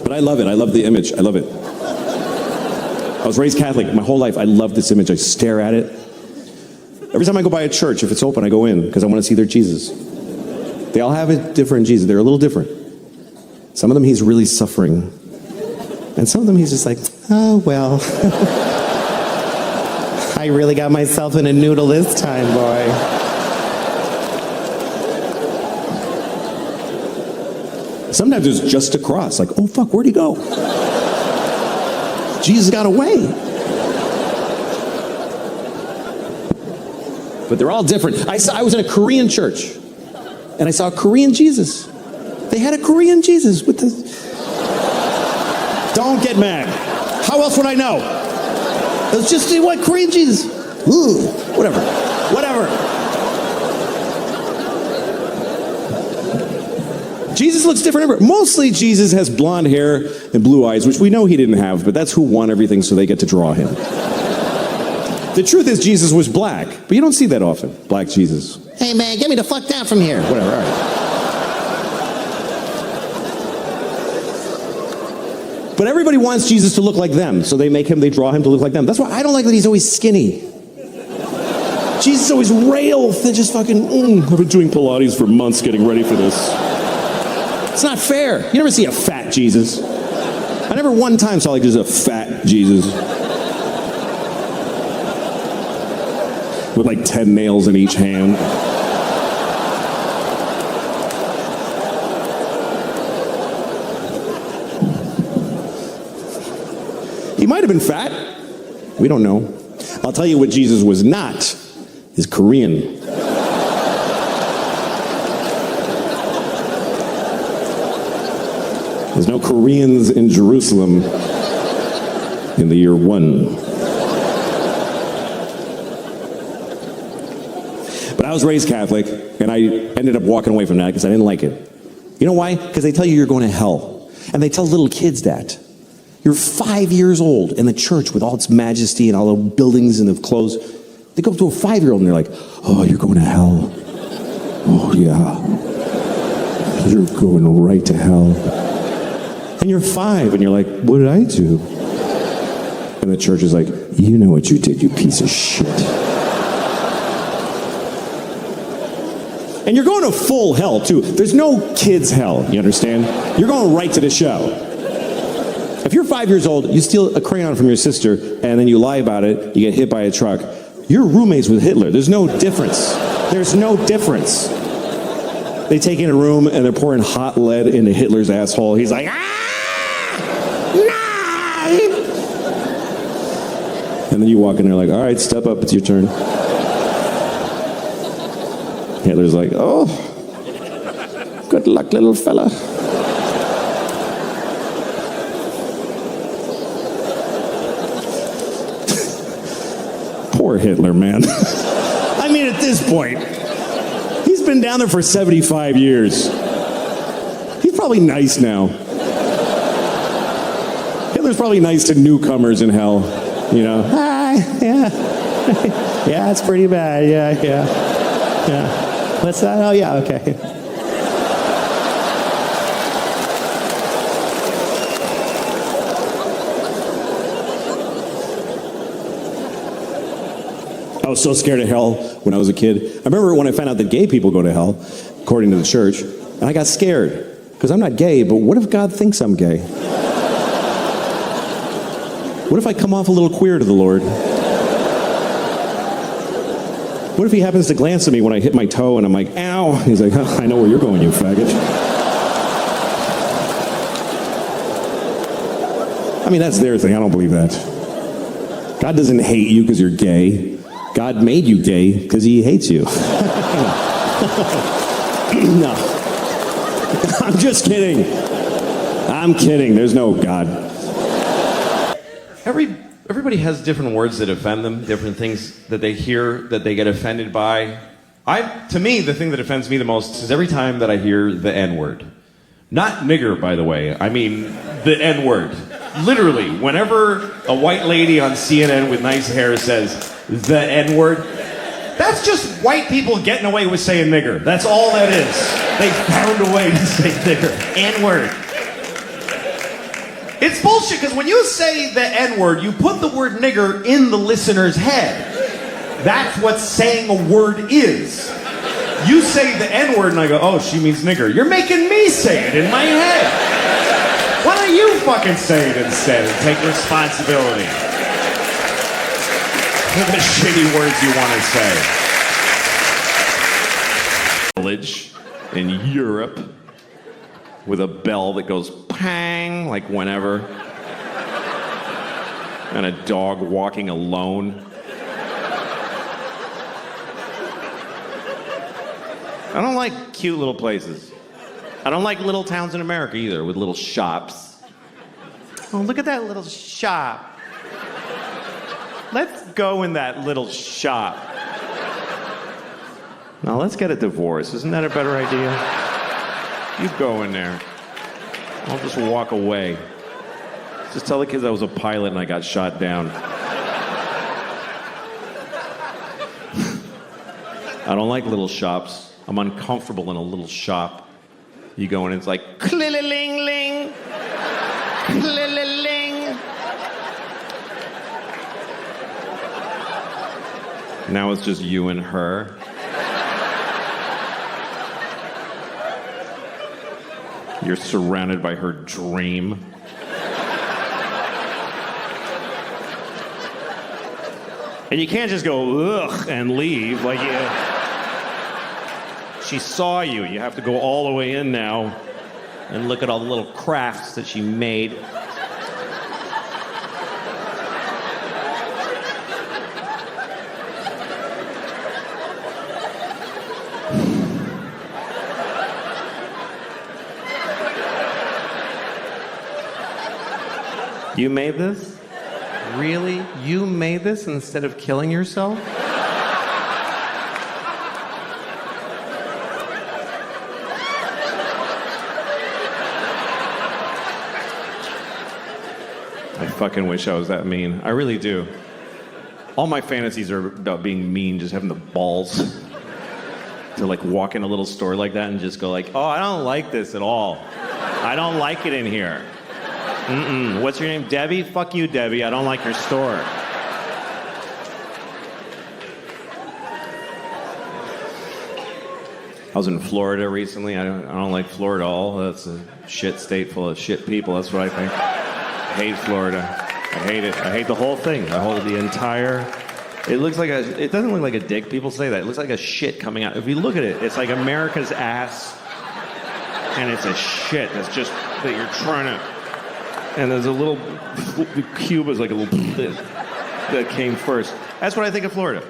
But I love it. I love the image. I love it. I was raised Catholic my whole life. I love this image. I stare at it. Every time I go by a church, if it's open, I go in because I want to see their Jesus. They all have a different Jesus. They're a little different. Some of them he's really suffering. And some of them he's just like, oh, well. I really got myself in a noodle this time, boy. Sometimes it's just a cross. Like, oh, fuck, where'd he go? Jesus got away. But they're all different. I was in a Korean church, and I saw a Korean Jesus. They had a Korean Jesus with the... Don't get mad. How else would I know? It was just what Korean Jesus. Ooh, whatever. Jesus looks different everywhere. Mostly Jesus has blonde hair and blue eyes, which we know he didn't have, but that's who won everything, so they get to draw him. The truth is Jesus was black, but you don't see that often. Black Jesus. Hey man, get me the fuck down from here. Whatever, all right. But everybody wants Jesus to look like them, so they draw him to look like them. That's why I don't like that he's always skinny. Jesus is always rail, just fucking, I've been doing Pilates for months getting ready for this. It's not fair. You never see a fat Jesus. I never one time saw like just a fat Jesus. With like 10 nails in each hand. He might have been fat. We don't know. I'll tell you what Jesus was not, is Korean. There's no Koreans in Jerusalem in the year 1. But I was raised Catholic, and I ended up walking away from that because I didn't like it. You know why? Because they tell you you're going to hell. And they tell little kids that. You're 5 years old in the church with all its majesty and all the buildings and the clothes. They go up to a 5-year-old and they're like, oh, you're going to hell. Oh, yeah. You're going right to hell. And you're 5 and you're like, what did I do? And the church is like, you know what you did, you piece of shit. And you're going to full hell, too. There's no kids' hell, you understand? You're going right to the show. If you're 5 years old, you steal a crayon from your sister, and then you lie about it, you get hit by a truck, you're roommates with Hitler. There's no difference. There's no difference. They take you in a room, and they're pouring hot lead into Hitler's asshole. He's like, ah! No! And then you walk in there like, all right, step up, it's your turn. Hitler's like, oh, good luck, little fella. Poor Hitler, man. I mean, at this point, he's been down there for 75 years. He's probably nice now. Hitler's probably nice to newcomers in hell. You know, hi, yeah. Yeah, it's pretty bad, yeah. What's that? Oh, yeah, okay. I was so scared of hell when I was a kid. I remember when I found out that gay people go to hell, according to the church, and I got scared. Because I'm not gay, but what if God thinks I'm gay? What if I come off a little queer to the Lord? What if he happens to glance at me when I hit my toe and I'm like, ow? He's like, oh, I know where you're going, you faggot. I mean, that's their thing. I don't believe that. God doesn't hate you because you're gay. God made you gay because he hates you. No. I'm just kidding. I'm kidding. There's no God. Everybody has different words that offend them, different things that they hear that they get offended by. To me, the thing that offends me the most is every time that I hear the N-word. Not nigger, by the way. I mean the N-word. Literally, whenever a white lady on CNN with nice hair says the N-word, that's just white people getting away with saying nigger. That's all that is. They found a way to say nigger. N-word. It's bullshit, because when you say the N-word, you put the word nigger in the listener's head. That's what saying a word is. You say the N-word and I go, oh, she means nigger. You're making me say it in my head. Why don't you fucking say it instead and take responsibility for the shitty words you want to say? Village in Europe with a bell that goes pang, like whenever, and a dog walking alone. I don't like cute little places. I don't like little towns in America either, with little shops. Oh, look at that little shop. Let's go in that little shop. Now let's get a divorce. Isn't that a better idea? You go in there. I'll just walk away. Just tell the kids I was a pilot and I got shot down. I don't like little shops. I'm uncomfortable in a little shop. You go in and it's like, clill-a-ling-ling, clill-a-ling. Now it's just you and her. You're surrounded by her dream. And you can't just go, ugh, and leave. Like, she saw you. You have to go all the way in now and look at all the little crafts that she made. You made this? Really? You made this instead of killing yourself? I fucking wish I was that mean. I really do. All my fantasies are about being mean, just having the balls to like walk in a little store like that and just go like, oh, I don't like this at all. I don't like it in here. Mm-mm. What's your name? Debbie? Fuck you, Debbie. I don't like your store. I was in Florida recently. I don't like Florida at all. That's a shit state full of shit people. That's what I think. I hate Florida. I hate it. I hate the whole thing. I hold the entire... It doesn't look like a dick. People say that. It looks like a shit coming out. If you look at it, it's like America's ass. And it's a shit that's just... that you're trying to... And there's a little... Cuba's like a little... that came first. That's what I think of Florida.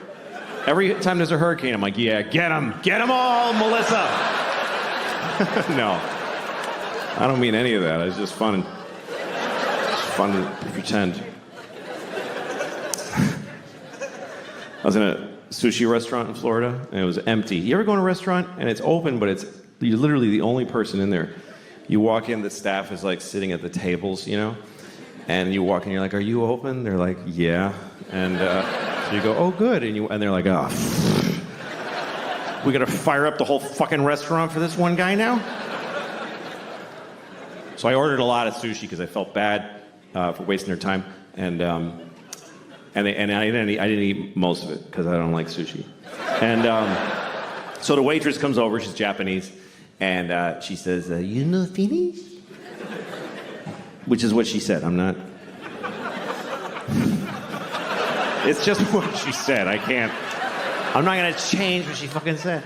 Every time there's a hurricane, I'm like, yeah, get them. Get them all, Melissa. No. I don't mean any of that. It's just fun. It's fun to pretend. I was in a sushi restaurant in Florida, and it was empty. You ever go to a restaurant, and it's open, but you're literally the only person in there. You walk in, the staff is like sitting at the tables, you know? And you walk in, you're like, are you open? They're like, yeah. And so you go, oh, good. And they're like, oh, we gotta fire up the whole fucking restaurant for this one guy now? So I ordered a lot of sushi because I felt bad for wasting their time. And I didn't eat most of it because I don't like sushi. And so the waitress comes over, she's Japanese. And she says, you know Finnish? Which is what she said. I'm not... It's just what she said. I'm not going to change what she fucking said.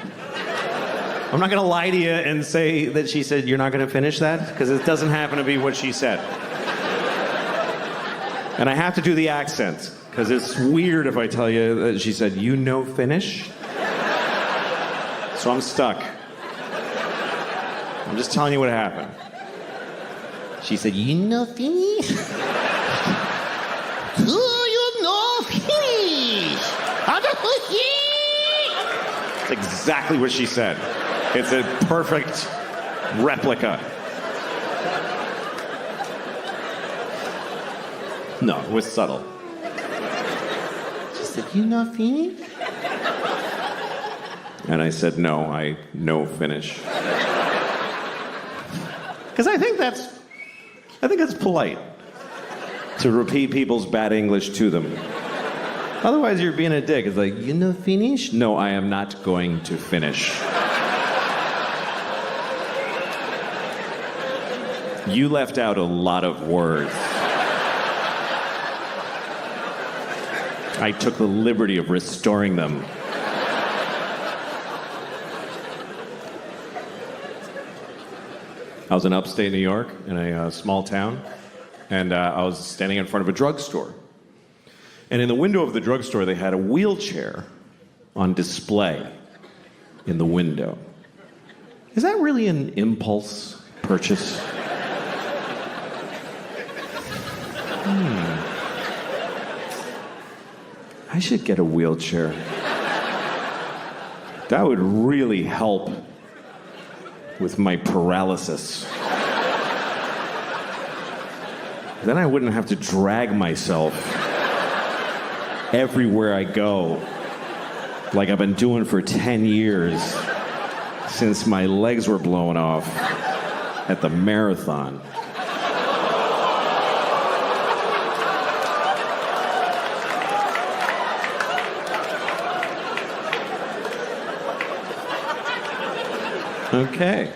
I'm not going to lie to you and say that she said, you're not going to finish that? Because it doesn't happen to be what she said. And I have to do the accent, because it's weird if I tell you that she said, you know Finnish? So I'm stuck. I'm just telling you what happened. She said, you know finish? Do you know finish? That's exactly what she said. It's a perfect replica. No, it was subtle. She said, you know finish? And I said, no, I know finish. Because I think that's polite to repeat people's bad English to them. Otherwise, you're being a dick. It's like, you know finish? No, I am not going to finish. You left out a lot of words. I took the liberty of restoring them. I was in upstate New York, in a small town, and I was standing in front of a drugstore. And in the window of the drugstore, they had a wheelchair on display in the window. Is that really an impulse purchase? I should get a wheelchair. That would really help with my paralysis. Then I wouldn't have to drag myself everywhere I go, like I've been doing for 10 years since my legs were blown off at the marathon. Okay.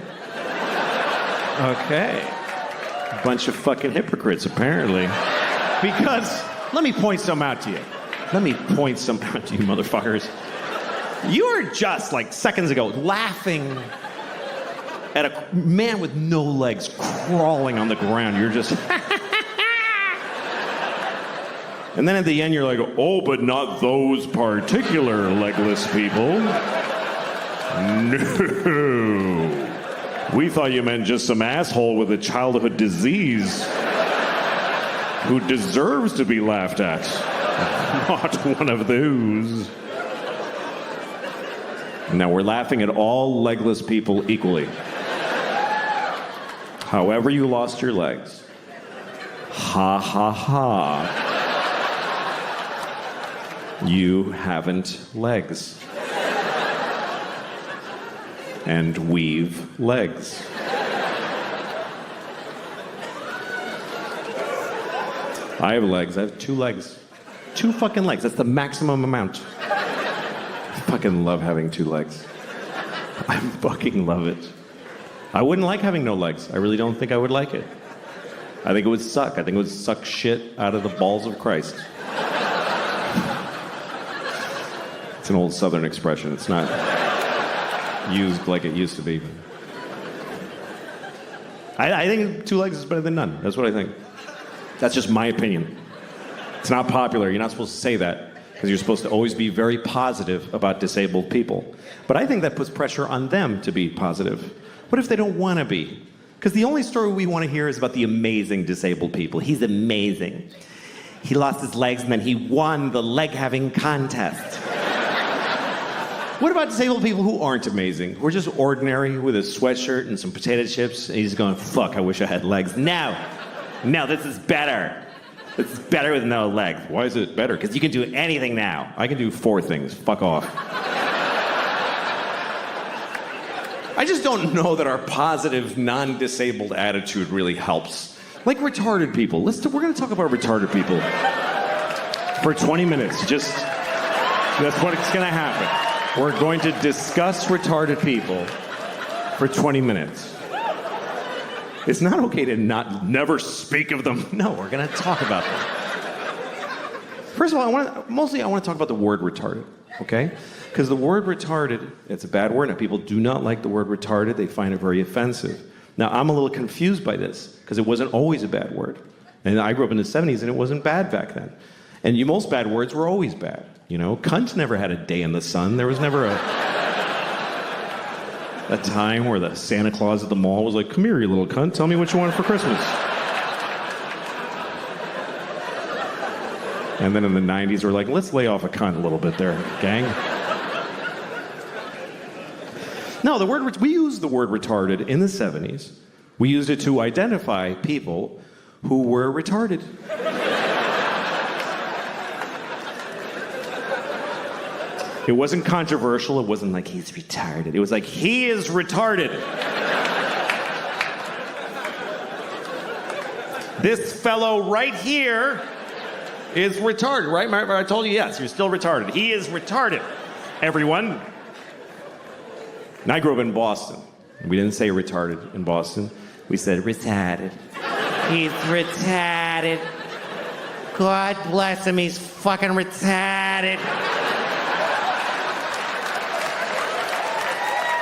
Bunch of fucking hypocrites, apparently. Because, let me point some out to you. Let me point some out to you, motherfuckers. You were just, like, seconds ago, laughing at a man with no legs crawling on the ground. You're just... And then at the end, you're like, oh, but not those particular legless people. No. We thought you meant just some asshole with a childhood disease who deserves to be laughed at. Not one of those. Now, we're laughing at all legless people equally. However you lost your legs. Ha ha ha. You haven't legs. And we've legs. I have legs. I have 2 legs. 2 fucking legs. That's the maximum amount. I fucking love having 2 legs. I fucking love it. I wouldn't like having no legs. I really don't think I would like it. I think it would suck. I think it would suck shit out of the balls of Christ. It's an old Southern expression. It's not used like it used to be. I think 2 legs is better than none. That's what I think. That's just my opinion. It's not popular. You're not supposed to say that because you're supposed to always be very positive about disabled people. But I think that puts pressure on them to be positive. What if they don't want to be? Because the only story we want to hear is about the amazing disabled people. He's amazing. He lost his legs and then he won the leg-having contest. What about disabled people who aren't amazing? Who are just ordinary with a sweatshirt and some potato chips, and he's going, fuck, I wish I had legs. No, this is better. This is better with no legs. Why is it better? Because you can do anything now. I can do 4 things. Fuck off. I just don't know that our positive, non-disabled attitude really helps. Like retarded people. We're going to talk about retarded people for 20 minutes. That's what's going to happen. We're going to discuss retarded people for 20 minutes. It's not okay to never speak of them. No, we're going to talk about them. First of all, I want to talk about the word retarded, okay? Because the word retarded, it's a bad word. Now, people do not like the word retarded. They find it very offensive. Now, I'm a little confused by this because it wasn't always a bad word. And I grew up in the 70s and it wasn't bad back then. And most bad words were always bad. You know, cunt never had a day in the sun. There was never a... That time where the Santa Claus at the mall was like, come here, you little cunt, tell me what you want for Christmas. And then in the 90s, we're like, let's lay off a cunt a little bit there, gang. No, we used the word retarded in the 70s. We used it to identify people who were retarded. It wasn't controversial. It wasn't like he's retarded. It was like he is retarded. This fellow right here is retarded, right? I told you yes, you're still retarded. He is retarded, everyone. And I grew up in Boston. We didn't say retarded in Boston. We said retarded. He's retarded. God bless him, he's fucking retarded.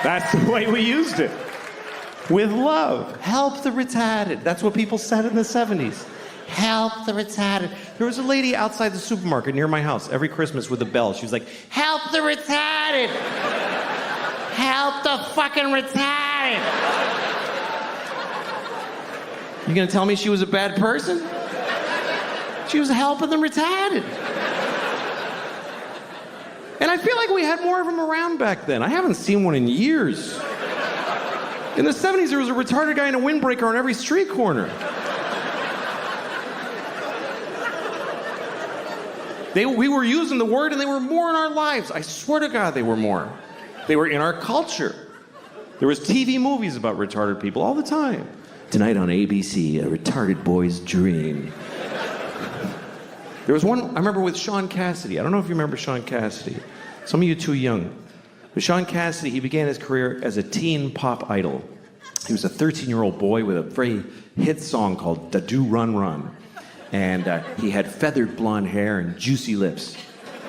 That's the way we used it. With love. Help the retarded. That's what people said in the 70s. Help the retarded. There was a lady outside the supermarket near my house every Christmas with a bell. She was like, help the retarded. Help the fucking retarded. You gonna tell me she was a bad person? She was helping the retarded. And I feel like we had more of them around back then. I haven't seen one in years. In the 70s, there was a retarded guy in a windbreaker on every street corner. We were using the word and they were more in our lives. I swear to God, they were more. They were in our culture. There was TV movies about retarded people all the time. Tonight on ABC, a retarded boy's dream. There was one, I remember with Sean Cassidy. I don't know if you remember Sean Cassidy. Some of you too young. But Sean Cassidy, he began his career as a teen pop idol. He was a 13-year-old boy with a very hit song called Da Do Run Run. And he had feathered blonde hair and juicy lips.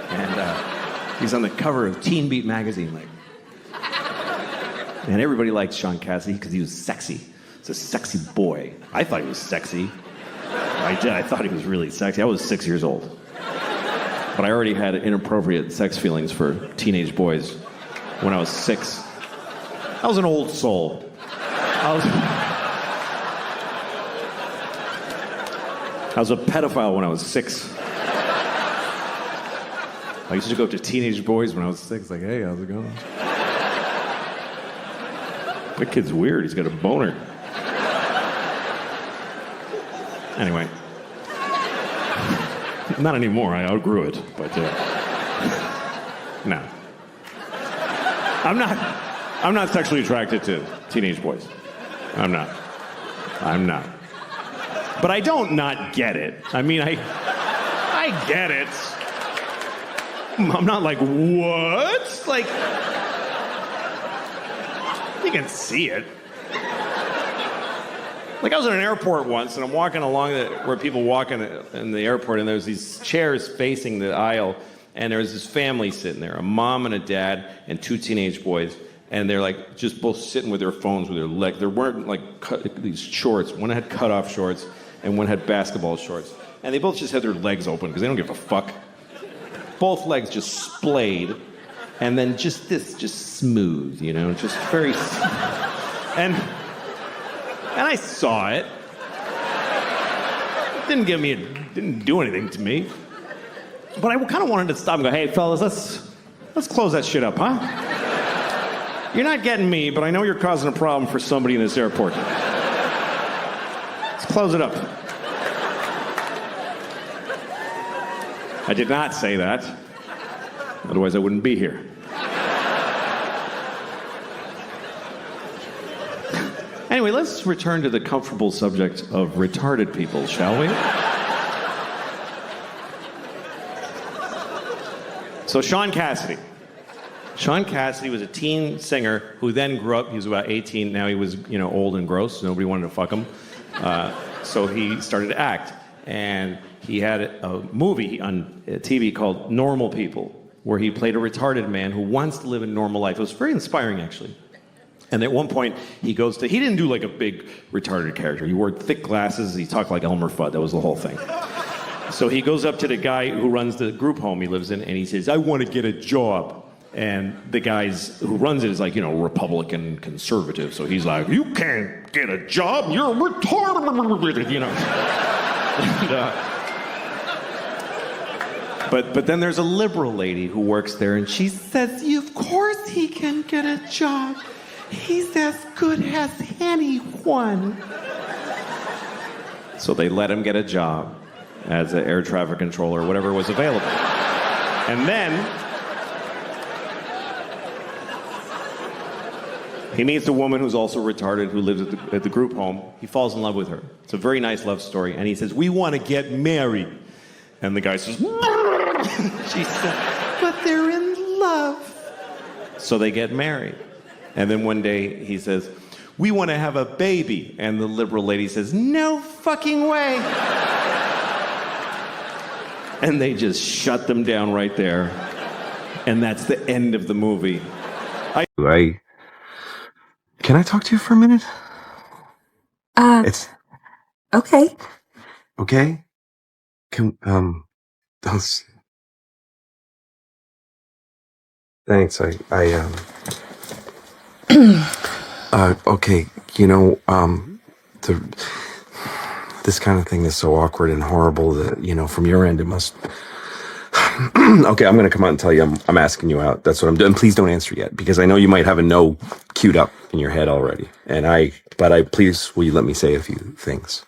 And he's on the cover of Teen Beat magazine. And everybody liked Sean Cassidy because he was sexy. He's a sexy boy. I thought he was sexy. I thought he was really sexy. I was 6 years old. But I already had inappropriate sex feelings for teenage boys when I was 6. I was an old soul. I was a pedophile when I was 6. I used to go up to teenage boys when I was 6, like, hey, how's it going? That kid's weird. He's got a boner. Anyway. Not anymore. I outgrew it. But, no. I'm not sexually attracted to teenage boys. I'm not. But I don't not get it. I mean, I get it. I'm not like, what? Like, you can see it. Like, I was in an airport once, and I'm walking along where people walk in the airport, and there's these chairs facing the aisle, and there was this family sitting there, a mom and a dad and 2 teenage boys, and they're like just both sitting with their phones with their legs. They weren't like these shorts. One had cut-off shorts, and one had basketball shorts. And they both just had their legs open because they don't give a fuck. Both legs just splayed, and then just smooth, you know, just very and I saw it. It didn't do anything to me. But I kind of wanted to stop and go, hey, fellas, let's close that shit up, huh? You're not getting me, but I know you're causing a problem for somebody in this airport. Let's close it up. I did not say that. Otherwise, I wouldn't be here. Anyway, let's return to the comfortable subject of retarded people, shall we? So Sean Cassidy. Sean Cassidy was a teen singer who then grew up. He was about 18. Now he was, old and gross. Nobody wanted to fuck him. So he started to act. And he had a movie on TV called Normal People, where he played a retarded man who wants to live a normal life. It was very inspiring, actually. And at one point, he didn't do like a big retarded character. He wore thick glasses. He talked like Elmer Fudd. That was the whole thing. So he goes up to the guy who runs the group home he lives in, and he says, I want to get a job. And the guys who runs it is like, Republican conservative. So he's like, you can't get a job, you're retarded, And, but then there's a liberal lady who works there, and she says, of course he can get a job. He's as good as anyone. So they let him get a job as an air traffic controller, whatever was available. And then he meets a woman who's also retarded who lives at the group home. He falls in love with her. It's a very nice love story. And he says, we want to get married. And the guy says, she said, but they're in love. So they get married. And then one day he says, we want to have a baby. And the liberal lady says, no fucking way. And they just shut them down right there. And that's the end of the movie. Can I talk to you for a minute? It's okay. okay. Thanks. Okay. This kind of thing is so awkward and horrible that, from your end, it must. Okay, I'm gonna come out and tell you I'm asking you out. That's what I'm doing. Please don't answer yet, because I know you might have a no queued up in your head already. But please, will you let me say a few things?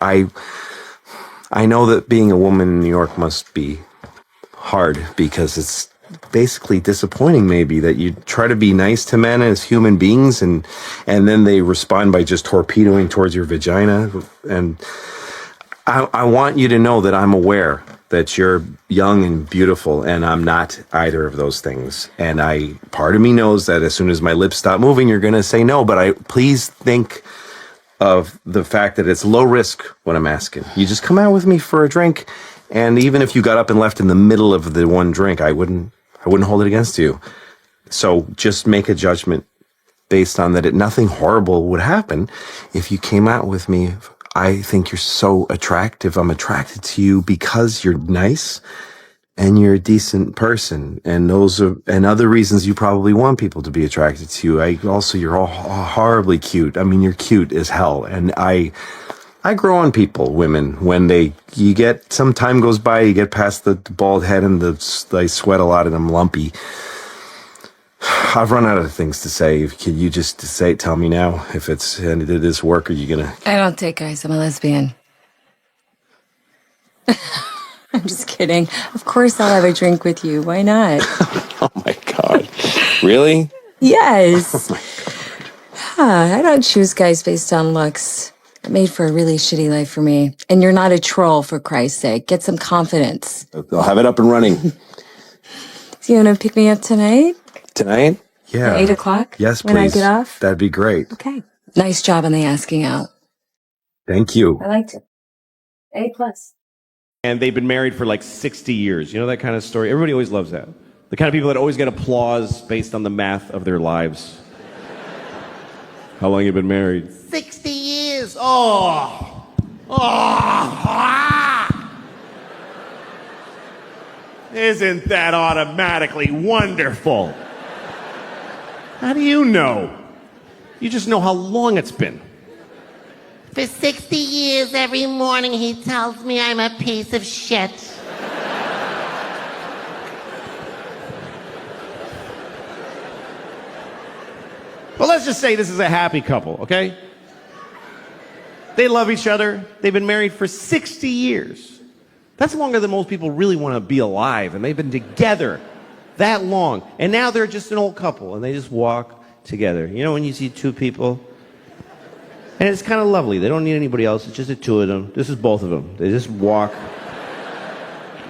I know that being a woman in New York must be hard, because it's basically disappointing maybe that you try to be nice to men as human beings and then they respond by just torpedoing towards your vagina. And I want you to know that I'm aware that you're young and beautiful, and I'm not either of those things. And part of me knows that as soon as my lips stop moving, you're going to say no, but please think of the fact that it's low risk what I'm asking. You just come out with me for a drink, and even if you got up and left in the middle of the one drink, I wouldn't hold it against you. So just make a judgment based on that. Nothing horrible would happen if you came out with me. I think you're so attractive. I'm attracted to you because you're nice and you're a decent person. And and other reasons you probably want people to be attracted to you. You're all horribly cute. I mean, you're cute as hell. And I grow on people, women, when some time goes by, you get past the bald head and they sweat a lot and I'm lumpy. I've run out of things to say. Can you just tell me now if did this work, or are you gonna? I don't take guys. I'm a lesbian. I'm just kidding. Of course I'll have a drink with you. Why not? Oh my God. Really? Yes. Oh my God. I don't choose guys based on looks. It made for a really shitty life for me. And you're not a troll, for Christ's sake. Get some confidence. I'll have it up and running. So you want to pick me up tonight? Tonight? Yeah. At 8 o'clock? Yes, please. When I get off? That'd be great. Okay. Nice job on the asking out. Thank you. I liked it. A+. And they've been married for like 60 years. You know that kind of story? Everybody always loves that. The kind of people that always get applause based on the math of their lives. How long you been married? 60 years. Oh. Isn't that automatically wonderful? How do you know? You just know how long it's been. For 60 years, every morning he tells me I'm a piece of shit. Well, let's just say this is a happy couple, okay? They love each other. They've been married for 60 years. That's longer than most people really want to be alive, and they've been together that long. And now they're just an old couple, and they just walk together. You know when you see two people? And it's kind of lovely. They don't need anybody else. It's just the two of them. This is both of them. They just walk.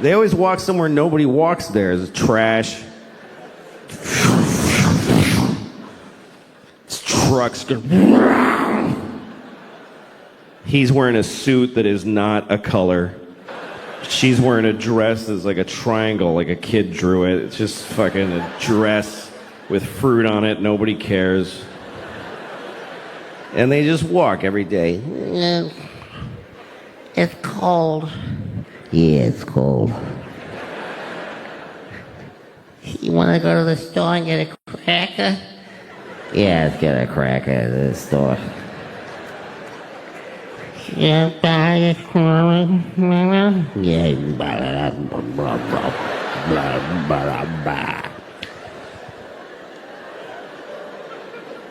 They always walk somewhere nobody walks there. There's trash. Trucks go. He's wearing a suit that is not a color. She's wearing a dress that's like a triangle, like a kid drew it. It's just fucking a dress with fruit on it. Nobody cares. And they just walk every day. It's cold. Yeah, it's cold. You want to go to the store and get a cracker? Yeah, let's get a cracker at the store. Yeah, buy a cracker. Yeah, you can buy that.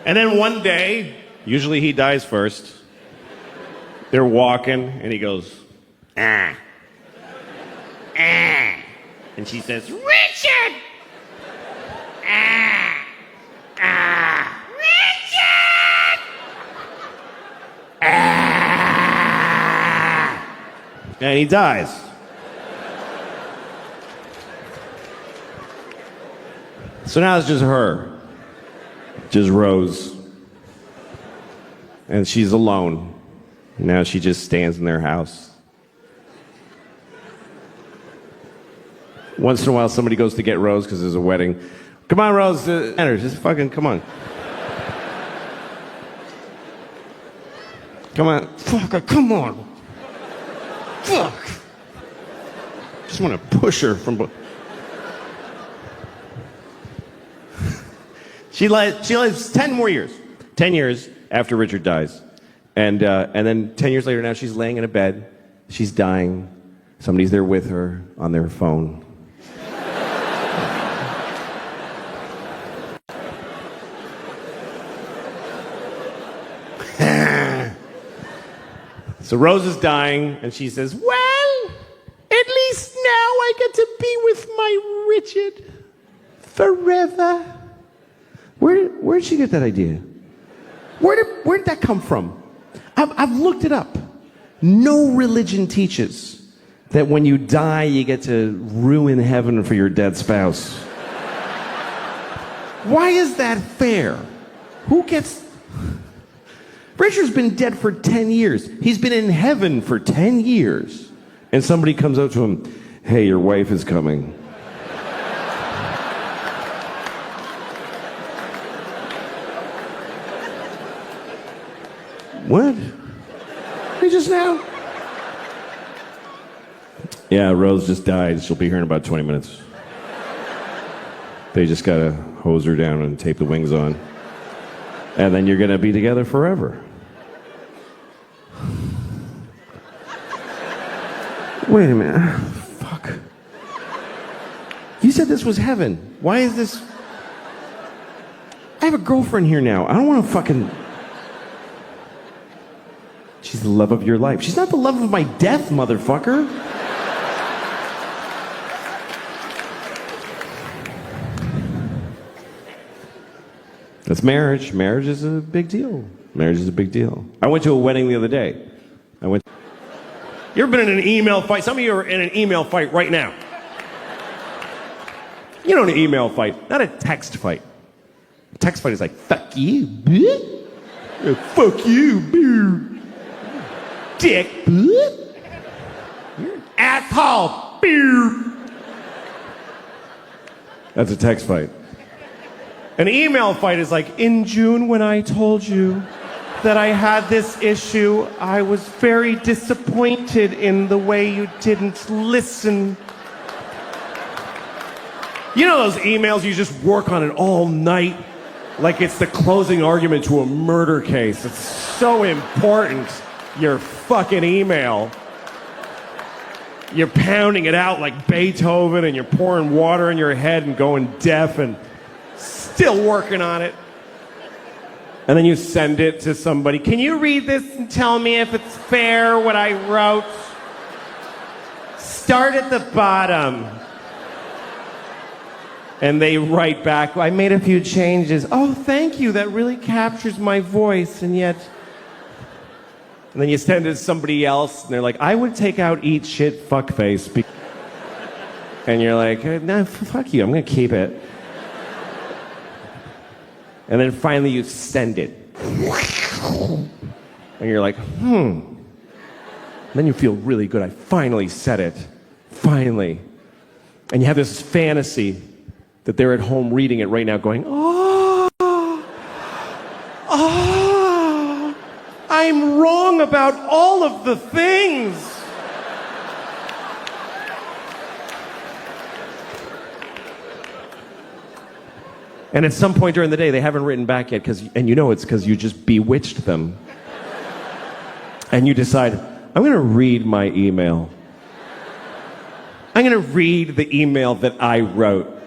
And then one day, usually he dies first, they're walking, and he goes, ah. Ah. And she says, Richard! Ah. Ah. Richard! Ah. And he dies. So now it's just her. Just Rose. And she's alone. Now she just stands in their house. Once in a while, somebody goes to get Rose because there's a wedding. Come on, Rose. Enter. Just fucking come on. Come on. Fuck, come on. Fuck. Just want to push her from... She lives 10 more years. 10 years after Richard dies. And then 10 years later now she's laying in a bed. She's dying. Somebody's there with her on their phone. So Rose is dying and she says, well, at least now I get to be with my Richard forever. Where'd she get that idea? Where did that come from? I've looked it up. No religion teaches that when you die, you get to ruin heaven for your dead spouse. Why is that fair? Who gets... Richard's been dead for 10 years. He's been in heaven for 10 years. And somebody comes up to him, hey, your wife is coming. What? He just now? Yeah, Rose just died. She'll be here in about 20 minutes. They just gotta hose her down and tape the wings on. And then you're gonna be together forever. Wait a minute. Fuck. You said this was heaven. Why is this... I have a girlfriend here now. I don't want to fucking... She's the love of your life. She's not the love of my death, motherfucker. That's marriage. Marriage is a big deal. Marriage is a big deal. I went to a wedding the other day. You ever been in an email fight? Some of you are in an email fight right now. You know an email fight, not a text fight. A text fight is like, fuck you, bitch. Fuck you, bitch. Dick, bitch. You're an asshole, bitch. That's a text fight. An email fight is like, in June when I told you that I had this issue, I was very disappointed in the way you didn't listen. You know those emails you just work on it all night? Like it's the closing argument to a murder case. It's so important, your fucking email. You're pounding it out like Beethoven and you're pouring water in your head and going deaf and still working on it. And then you send it to somebody. Can you read this and tell me if it's fair what I wrote? Start at the bottom. And they write back, I made a few changes. Oh, thank you. That really captures my voice. And yet... And then you send it to somebody else, and they're like, I would take out eat shit fuckface. And you're like, nah, fuck you. I'm going to keep it. And then finally you send it. And you're like, And then you feel really good. I finally said it. Finally. And you have this fantasy that they're at home reading it right now going, I'm wrong about all of the things. And at some point during the day, they haven't written back yet, and you know it's because you just bewitched them. And you decide, I'm going to read my email. I'm going to read the email that I wrote.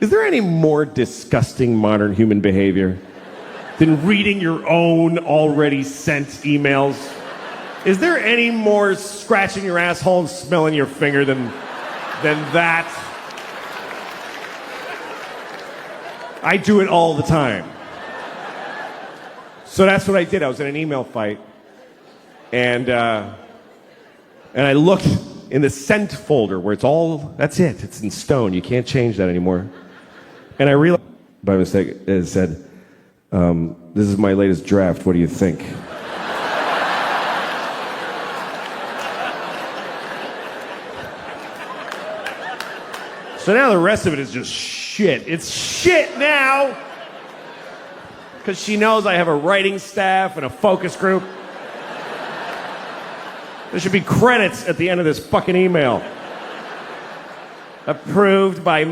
Is there any more disgusting modern human behavior than reading your own already sent emails? Is there any more scratching your asshole and smelling your finger than that? I do it all the time. So that's what I did. I was in an email fight, and I looked in the sent folder where that's it. It's in stone. You can't change that anymore. And I realized by mistake it said, "This is my latest draft. What do you think?" So now the rest of it is just shit. It's shit now. Because she knows I have a writing staff and a focus group. There should be credits at the end of this fucking email. Approved by